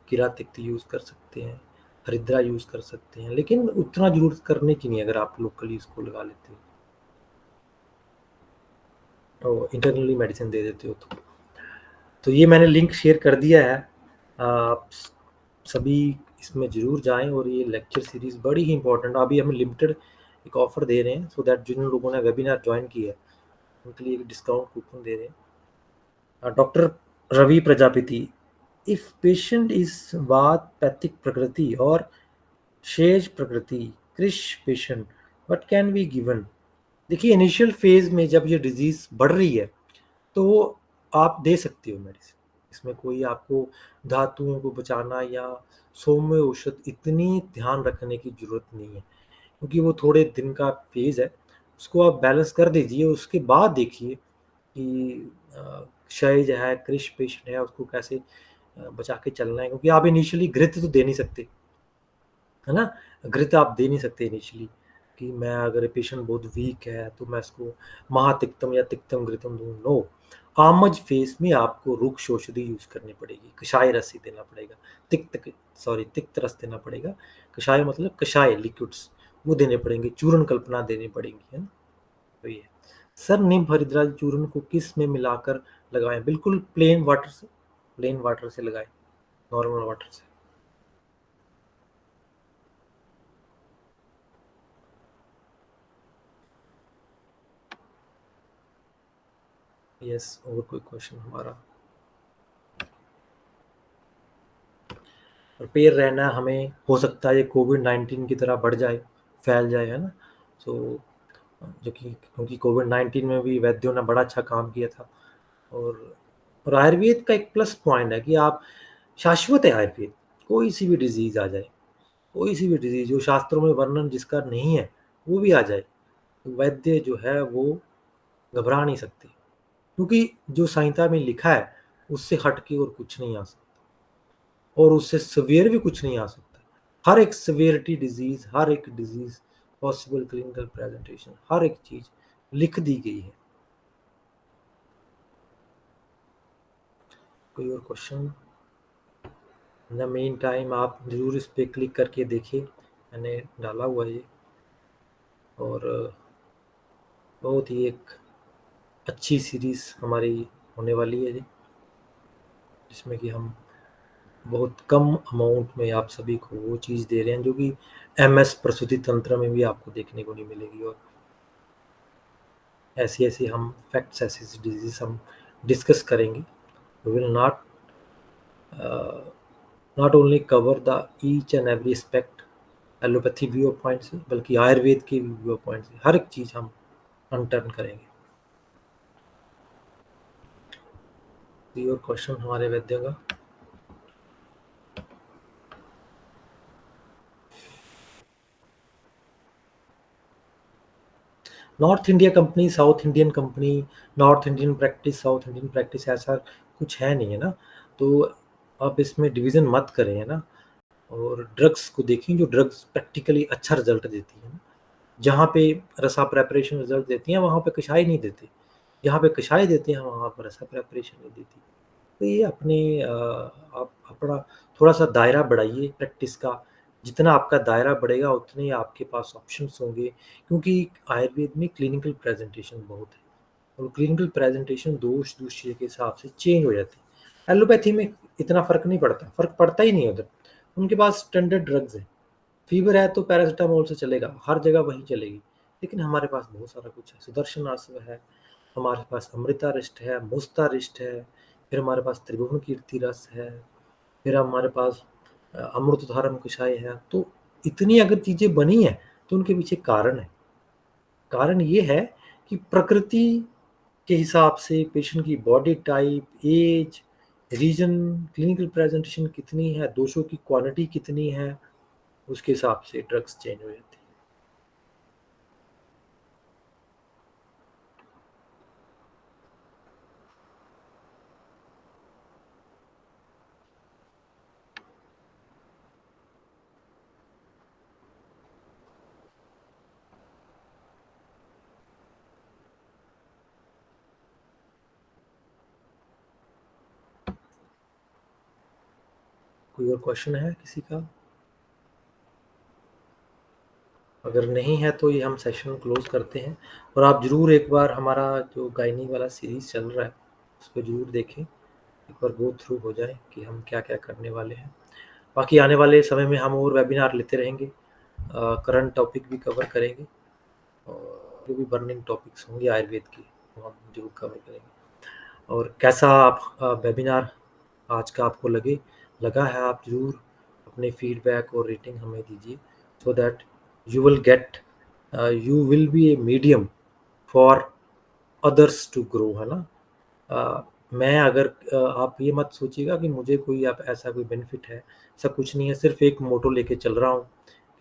किरातिक्ति यूज़ कर सकते हैं, हरिद्रा यूज़ कर सकते हैं, लेकिन उतना जरूरत करने की नहीं अगर आप लोकली इसको लगा लेते हो तो इंटरनली मेडिसिन दे देते हो तो ये मैंने लिंक शेयर कर दिया है। आप सभी इसमें ज़रूर जाएं और ये लेक्चर सीरीज़ बड़ी ही इंपॉर्टेंट। अभी हम लिमिटेड एक ऑफ़र दे रहे हैं सो दैट जिन लोगों ने वेबिनार ज्वाइन किया है उनके लिए एक डिस्काउंट कूपन दे रहे हैं। Doctor Ravi Prajapati if patient is vata paittik prakriti और शेष प्रकृति कृष patient what can be given. देखिए इनिशियल फेज में जब ये डिजीज बढ़ रही है तो आप दे सकते हो मेडिसिन। इसमें कोई आपको धातुओं को बचाना या सौम्य औषध इतनी ध्यान रखने की जरूरत नहीं है, क्योंकि वो थोड़े दिन का फेज है। उसको आप बैलेंस कर दीजिए, उसके बाद देखिए कि क्षय जो है कृष पेशेंट है उसको कैसे बचा के चलना है, क्योंकि आप इनिशियली घृत तो दे नहीं सकते, है ना। घृत आप दे नहीं सकते इनिशियली कि मैं अगर पेशेंट बहुत वीक है तो मैं इसको महातिक्तम या तिक्तम घृतम दूं, नो। आमज फेस में आपको रुक्ष औषधि यूज करनी पड़ेगी, कषाय रस ही देना पड़ेगा, तिक्त रस देना पड़ेगा। कषाय मतलब कषाय लिक्विड्स वो देने पड़ेंगे, चूर्ण कल्पना देनी पड़ेगी, है ना। तो ये सर नीम हरिद्रा चूर्ण को किस में मिलाकर लगाएं। बिल्कुल प्लेन वाटर से लगाएं, नॉर्मल वाटर से। यस, और कोई क्वेश्चन हमारा प्रिपेयर रहना हमें। हो सकता है ये कोविड-19 की तरह बढ़ जाए, फैल जाए, है ना। सो जो कि क्योंकि कोविड-19 में भी वैद्यों ने बड़ा अच्छा काम किया था। और आयुर्वेद का एक प्लस पॉइंट है कि आप शाश्वत है आयुर्वेद। कोई सी भी डिजीज़ आ जाए, कोई सी भी डिजीज़ जो शास्त्रों में वर्णन जिसका नहीं है वो भी आ जाए, तो वैद्य जो है वो घबरा नहीं सकते, क्योंकि जो संहिता में लिखा है उससे हट के और कुछ नहीं आ सकता और उससे सिवियर भी कुछ नहीं आ सकता। हर एक सिवियरिटी डिजीज, हर एक डिजीज, पॉसिबल क्लिनिकल प्रेजेंटेशन, हर एक चीज लिख दी गई है। कोई और question? In the main time आप जरूर इस पे क्लिक करके देखिए, मैंने डाला हुआ है ये। और बहुत ही एक अच्छी सीरीज हमारी होने वाली है जी, जिसमें कि हम बहुत कम अमाउंट में आप सभी को वो चीज़ दे रहे हैं जो कि एमएस प्रसूति तंत्र में भी आपको देखने को नहीं मिलेगी। और ऐसी ऐसी हम फैक्ट्स, ऐसी डिजीज हम डिस्कस करेंगे। We will not only cover the each and every aspect allopathy viewpoint से, बल्कि आयुर्वेद के व्यू पॉइंट से हर एक चीज़ हम अनटर्न करेंगे। कोई और क्वेश्चन हमारे वैद्य का? North India company, south Indian company, north Indian practice, south Indian practice, ऐसा कुछ है नहीं, है ना? तो आप इसमें डिवीज़न मत करें, है ना? और ड्रग्स को देखें जो ड्रग्स प्रैक्टिकली अच्छा रिज़ल्ट देती हैं। जहाँ पे रसा प्रिपरेशन रिज़ल्ट देती हैं, वहाँ पे कषाय नहीं देते। जहाँ पे कषाय देते हैं, वहाँ पर रसा प्रिपरेशन नहीं देती। तो ये अपने आप अपना थोड़ा-सा दायरा बढ़ाइए प्रैक्टिस का। जितना आपका दायरा बढ़ेगा, उतने ही आपके पास ऑप्शंस होंगे, क्योंकि आयुर्वेद में क्लिनिकल प्रेज़ेंटेशन बहुत है और क्लिनिकल प्रेज़ेंटेशन दोष-दूसरे के हिसाब से चेंज हो जाती है। एलोपैथी में इतना फ़र्क नहीं पड़ता, फ़र्क पड़ता ही नहीं है उधर। उनके पास स्टैंडर्ड ड्रग्स हैं। फ़ीवर है तो पैरासिटामोल से चलेगा, हर जगह वही चलेगी। लेकिन हमारे पास बहुत सारा कुछ है, सुदर्शन आश्व है, हमारे पास अमृतारिष्ट है, मुस्तारिष्ट है, फिर हमारे पास त्रिभुवन कीर्ति रस है, फिर हमारे पास अमृतधारम कषाय है। तो इतनी अगर चीज़ें बनी हैं, तो उनके पीछे कारण है। कारण ये है कि प्रकृति के हिसाब से पेशेंट की body type, age, region, clinical presentation कितनी है, दोषों की क्वांटिटी कितनी है, उसके हिसाब से ड्रग्स चेंज हो जाती हैं। कोई और क्वेश्चन है किसी का? अगर नहीं है तो ये हम सेशन क्लोज़ करते हैं, और आप ज़रूर एक बार हमारा जो गायनी वाला सीरीज़ चल रहा है, उसको ज़रूर देखें। एक बार गो थ्रू हो जाए कि हम क्या-क्या करने वाले हैं। बाकी आने वाले समय में हम और वेबिनार लेते रहेंगे, करंट टॉपिक भी कवर करेंगे, और जो भी बर्निंग टॉपिक्स होंगे आयुर्वेद के, वो हम ज़रूर कवर करेंगे। और कैसा आप वेबिनार आज का आपको लगा है, आप ज़रूर अपने फीडबैक और रेटिंग हमें दीजिए, so that you will get you will be a medium for others to grow, है ना? मैं अगर आप ये मत सोचिएगा कि मुझे कोई आप ऐसा कोई बेनिफिट है, ऐसा कुछ नहीं है। सिर्फ़ एक मोटो लेके चल रहा हूँ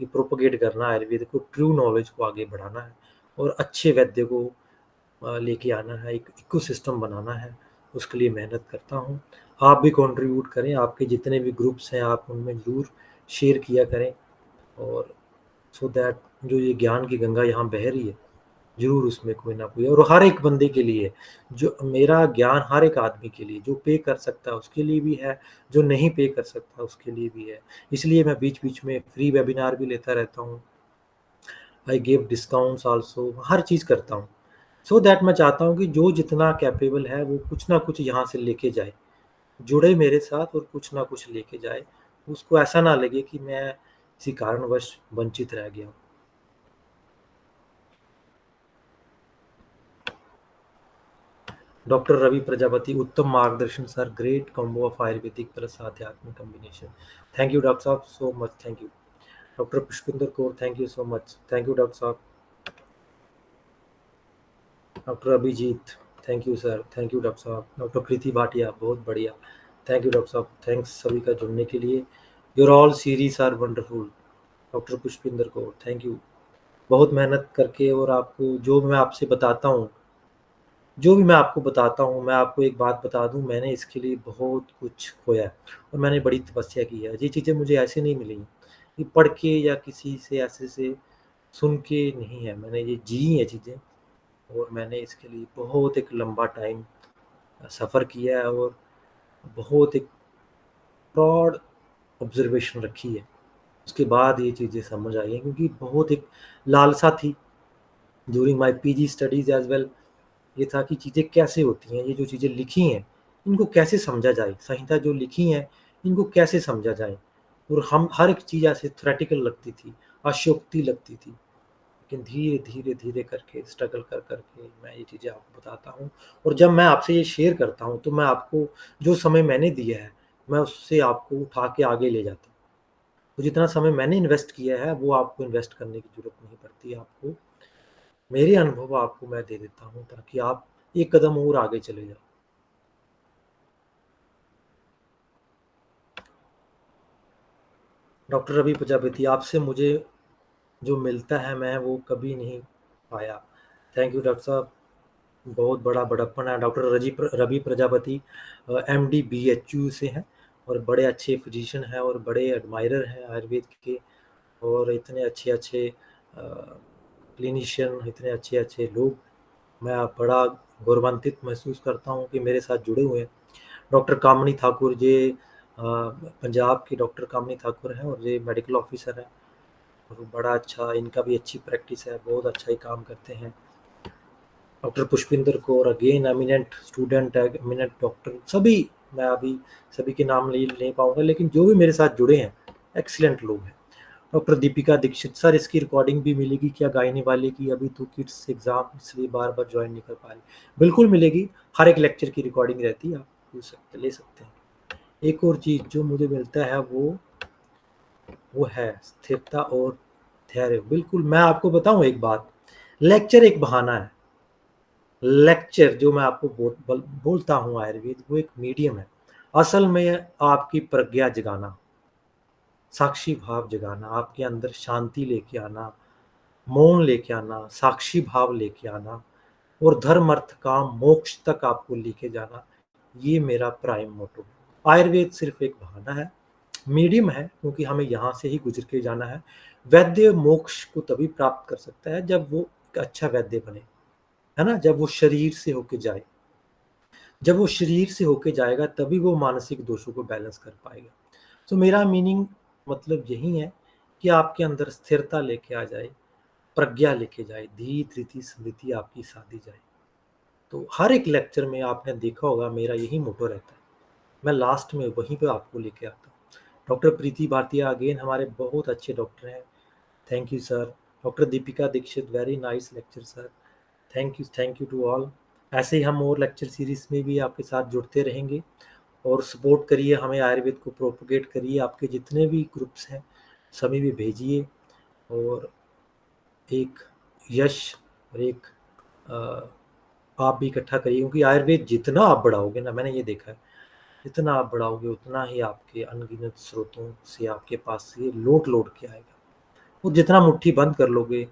कि प्रोपेगेट करना है आयुर्वेद को, ट्रू नॉलेज को आगे बढ़ाना है और अच्छे वैद्य को लेके आना है, एक इकोसिस्टम बनाना है, उसके लिए मेहनत करता हूँ। आप भी कंट्रीब्यूट करें, आपके जितने भी ग्रुप्स हैं, आप उनमें ज़रूर शेयर किया करें, और सो दैट जो ये ज्ञान की गंगा यहाँ बह रही है, ज़रूर उसमें कोई ना कोई, और हर एक बंदे के लिए, जो मेरा ज्ञान हर एक आदमी के लिए, जो पे कर सकता है उसके लिए भी है, जो नहीं पे कर सकता उसके लिए भी है। इसलिए मैं बीच-बीच में फ्री वेबिनार भी लेता रहता हूँ। आई गिव डिस्काउंट्स आल्सो, हर चीज़ करता हूँ। सो दैट मैं चाहता हूँ कि जो जितना कैपेबल है वो कुछ ना कुछ यहाँ से लेके जाए, जुड़े मेरे साथ और कुछ ना कुछ लेके जाए। उसको ऐसा ना लगे कि मैं किसी कारणवश वंचित रह गया हूँ। डॉक्टर रवि प्रजापति, उत्तम मार्गदर्शन sir, great combo of Ayurvedic plus adhyatmik combination. Thank you doctor साहब, so much, thank you. Doctor Pushpinder Kaur, thank you so much, thank you doctor साहब। Doctor Abhijeet, thank you sir, thank you doctor साहब। डॉक्टर प्रीति भाटिया, बहुत बढ़िया, थैंक यू डॉक्टर साहब, thanks सभी का जुड़ने के लिए। Your all series are wonderful. Doctor Pushpinder Kaur, thank you. बहुत मेहनत करके, और आपको जो मैं आपसे बताता हूँ, जो भी मैं आपको बताता हूँ, मैं आपको एक बात बता दूँ, मैंने इसके लिए बहुत कुछ खोया है और मैंने बड़ी तपस्या की है। ये चीज़ें मुझे ऐसे नहीं मिली हैं, ये पढ़ के या किसी से ऐसे से सुन के नहीं है, मैंने ये जी हैं चीज़ें, और मैंने इसके लिए बहुत एक लंबा टाइम सफ़र किया है, और बहुत एक ब्रॉड ऑब्ज़र्वेशन रखी है। उसके बाद ये चीज़ें समझ आई हैं, क्योंकि बहुत एक लालसा थी during my PG studies as well. ये था कि चीज़ें कैसे होती हैं, ये जो चीज़ें लिखी हैं, इनको कैसे समझा जाए? संहिता जो लिखी हैं, इनको कैसे समझा जाए? और हम हर एक चीज़ ऐसे थ्योरेटिकल लगती थी, अशोक्ति लगती थी। लेकिन धीरे, धीरे, धीरे करके स्ट्रगल कर के मैं ये चीज़ें आपको बताता हूँ, और जब मैं आपसे ये शेयर करता हूँ, तो मैं आपको जो समय मैंने दिया है, मैं उससे आपको उठा के आगे ले जाता हूँ। तो जितना समय मैंने इन्वेस्ट किया है, वो आपको इन्वेस्ट करने की ज़रूरत नहीं पड़ती है आपको। मेरे अनुभव आपको मैं दे देता हूँ, ताकि आप एक कदम और आगे चले जाओ। डॉक्टर रवि प्रजापति, आपसे मुझे जो मिलता है मैं वो कभी नहीं पाया। थैंक यू डॉक्टर साहब। बहुत बड़ा बड़प्पन है। Doctor Ravi Prajapati MD BHU से हैं और बड़े अच्छे फिजिशियन हैं और बड़े एडमायरर हैं आयुर्वेद के। और इतने अच्छे अच्छे क्लिनिशियन, इतने अच्छे अच्छे लोग, मैं बड़ा गौरवान्वित महसूस करता हूँ कि मेरे साथ जुड़े हुए हैं। डॉक्टर कामनी ठाकुर ये पंजाब की डॉक्टर कामनी ठाकुर हैं और ये मेडिकल ऑफिसर हैं और बड़ा अच्छा, इनका भी अच्छी प्रैक्टिस है, बहुत अच्छा ही काम करते हैं। Doctor Pushpinder Kaur again eminent student है, एमिनेंट डॉक्टर, सभी, मैं अभी सभी के नाम नहीं पाऊंगा, लेकिन जो भी मेरे साथ जुड़े हैं एक्सीलेंट लोग हैं। डॉक्टर दीपिका दीक्षित सर, इसकी रिकॉर्डिंग भी मिलेगी क्या गायने वाले की? अभी तो किड्स एग्जाम इसलिए बार बार ज्वाइन नहीं कर पा रही। बिल्कुल मिलेगी, हर एक लेक्चर की रिकॉर्डिंग रहती है, आप ले सकते हैं। एक और चीज़ जो मुझे मिलता है वो है स्थिरता और धैर्य। बिल्कुल, मैं आपको बताऊं एक बात, लेक्चर एक बहाना है। लेक्चर जो मैं आपको बोलता हूँ आयुर्वेद, वो एक मीडियम है। असल में आपकी प्रज्ञा जगाना, साक्षी भाव जगाना, आपके अंदर शांति लेके आना, मौन लेके आना, साक्षी भाव लेके आना और धर्म अर्थ काम मोक्ष तक आपको लेके जाना, ये मेरा प्राइम मोटो है। आयुर्वेद सिर्फ एक बहाना है, मीडियम है, क्योंकि हमें यहाँ से ही गुजर के जाना है। वैद्य मोक्ष को तभी प्राप्त कर सकता है जब वो एक अच्छा वैद्य बने, है ना, जब वो शरीर से होके जाए। जब वो शरीर से होके जाएगा तभी वो मानसिक दोषों को बैलेंस कर पाएगा। तो मेरा मीनिंग, मतलब यही है कि आपके अंदर स्थिरता लेके आ जाए, प्रज्ञा लेके जाए, धी धृति स्मृति आपकी साधी जाए। तो हर एक लेक्चर में आपने देखा होगा मेरा यही मोटो रहता है, मैं लास्ट में वहीं पे आपको लेके आता हूँ। डॉक्टर प्रीति भारतीय अगेन हमारे बहुत अच्छे डॉक्टर हैं, thank you sir. Doctor Deepika Dixit, very nice lecture sir, thank you to all. ऐसे ही हम और लेक्चर सीरीज में भी आपके साथ जुड़ते रहेंगे और सपोर्ट करिए हमें, आयुर्वेद को प्रोपोगेट करिए, आपके जितने भी ग्रुप्स हैं सभी भी भेजिए और एक यश और एक आप भी इकट्ठा करिए, क्योंकि आयुर्वेद जितना आप बढ़ाओगे ना, मैंने ये देखा है, जितना आप बढ़ाओगे उतना ही आपके अनगिनत स्रोतों से आपके पास से लौट लौट के आएगा। और जितना मुट्ठी बंद कर लोगे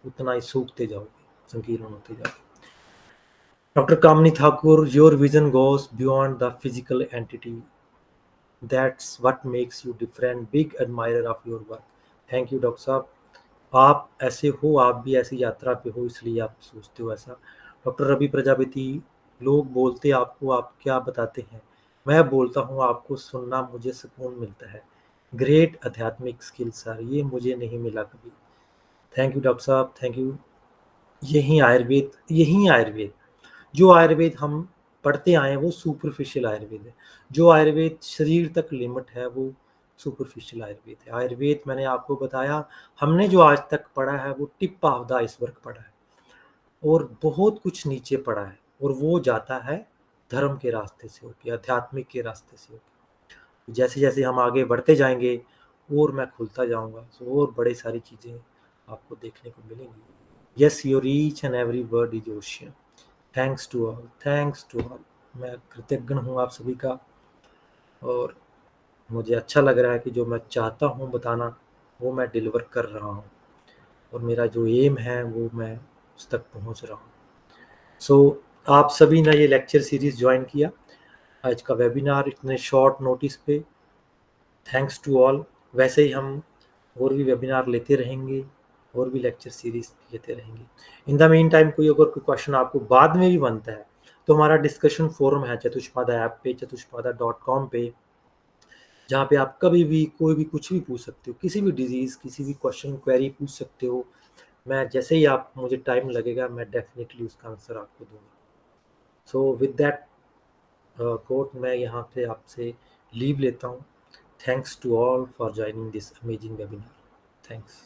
उतना ही सूखते जाओगे, संकीर्ण होते जाओगे। Doctor Kamini Thakur, your vision goes beyond the physical entity. That's what makes you different. Big admirer of your work. Thank you doctor साहब। आप ऐसे हो, आप भी ऐसी यात्रा पे हो इसलिए आप सोचते हो ऐसा। डॉक्टर रवि प्रजापति, लोग बोलते आपको, आप क्या बताते हैं? मैं बोलता हूँ आपको, सुनना मुझे सुकून मिलता है। ग्रेट आध्यात्मिक स्किल सर, ये मुझे नहीं मिला कभी। थैंक यू डॉक्टर साहब, थैंक यू। यही आयुर्वेद, जो आयुर्वेद हम पढ़ते आए हैं वो सुपरफिशियल आयुर्वेद है। जो आयुर्वेद शरीर तक लिमिट है वो सुपरफिशियल आयुर्वेद है। आयुर्वेद मैंने आपको बताया, हमने जो आज तक पढ़ा है वो टिप ऑफ द आइसबर्ग पढ़ा है और बहुत कुछ नीचे पढ़ा है, और वो जाता है धर्म के रास्ते से होके, आध्यात्मिक के रास्ते से होके। जैसे जैसे हम आगे बढ़ते जाएंगे और मैं खुलता जाऊंगा, तो और बड़े सारी चीज़ें आपको देखने को मिलेंगी। Yes, your each and every word is ocean. Thanks to all, thanks to all. मैं कृतज्ञ हूँ आप सभी का, और मुझे अच्छा लग रहा है कि जो मैं चाहता हूँ बताना वो मैं डिलीवर कर रहा हूँ, और मेरा जो एम है वो मैं उस तक पहुँच रहा हूँ। सो आप सभी ने ये लेक्चर सीरीज़ ज्वाइन किया, आज का वेबिनार इतने शॉर्ट नोटिस पे, थैंक्स टू ऑल। वैसे ही हम और भी वेबिनार लेते रहेंगे और भी लेक्चर सीरीज लेते रहेंगे। इन द मीन टाइम कोई अगर कोई क्वेश्चन आपको बाद में भी बनता है तो हमारा डिस्कशन फोरम है चतुष्पादा ऐप पे, चतुष्पादा.com पे, जहाँ पे आप कभी भी कोई भी कुछ भी पूछ सकते हो, किसी भी डिजीज़, किसी भी क्वेश्चन क्वेरी पूछ सकते हो। मैं जैसे ही आप, मुझे टाइम लगेगा, मैं डेफिनेटली उसका आंसर आपको दूंगा। सो विद दैट कोट मैं यहाँ पे आपसे लीव लेता हूँ। Thanks to all for joining this amazing webinar. Thanks.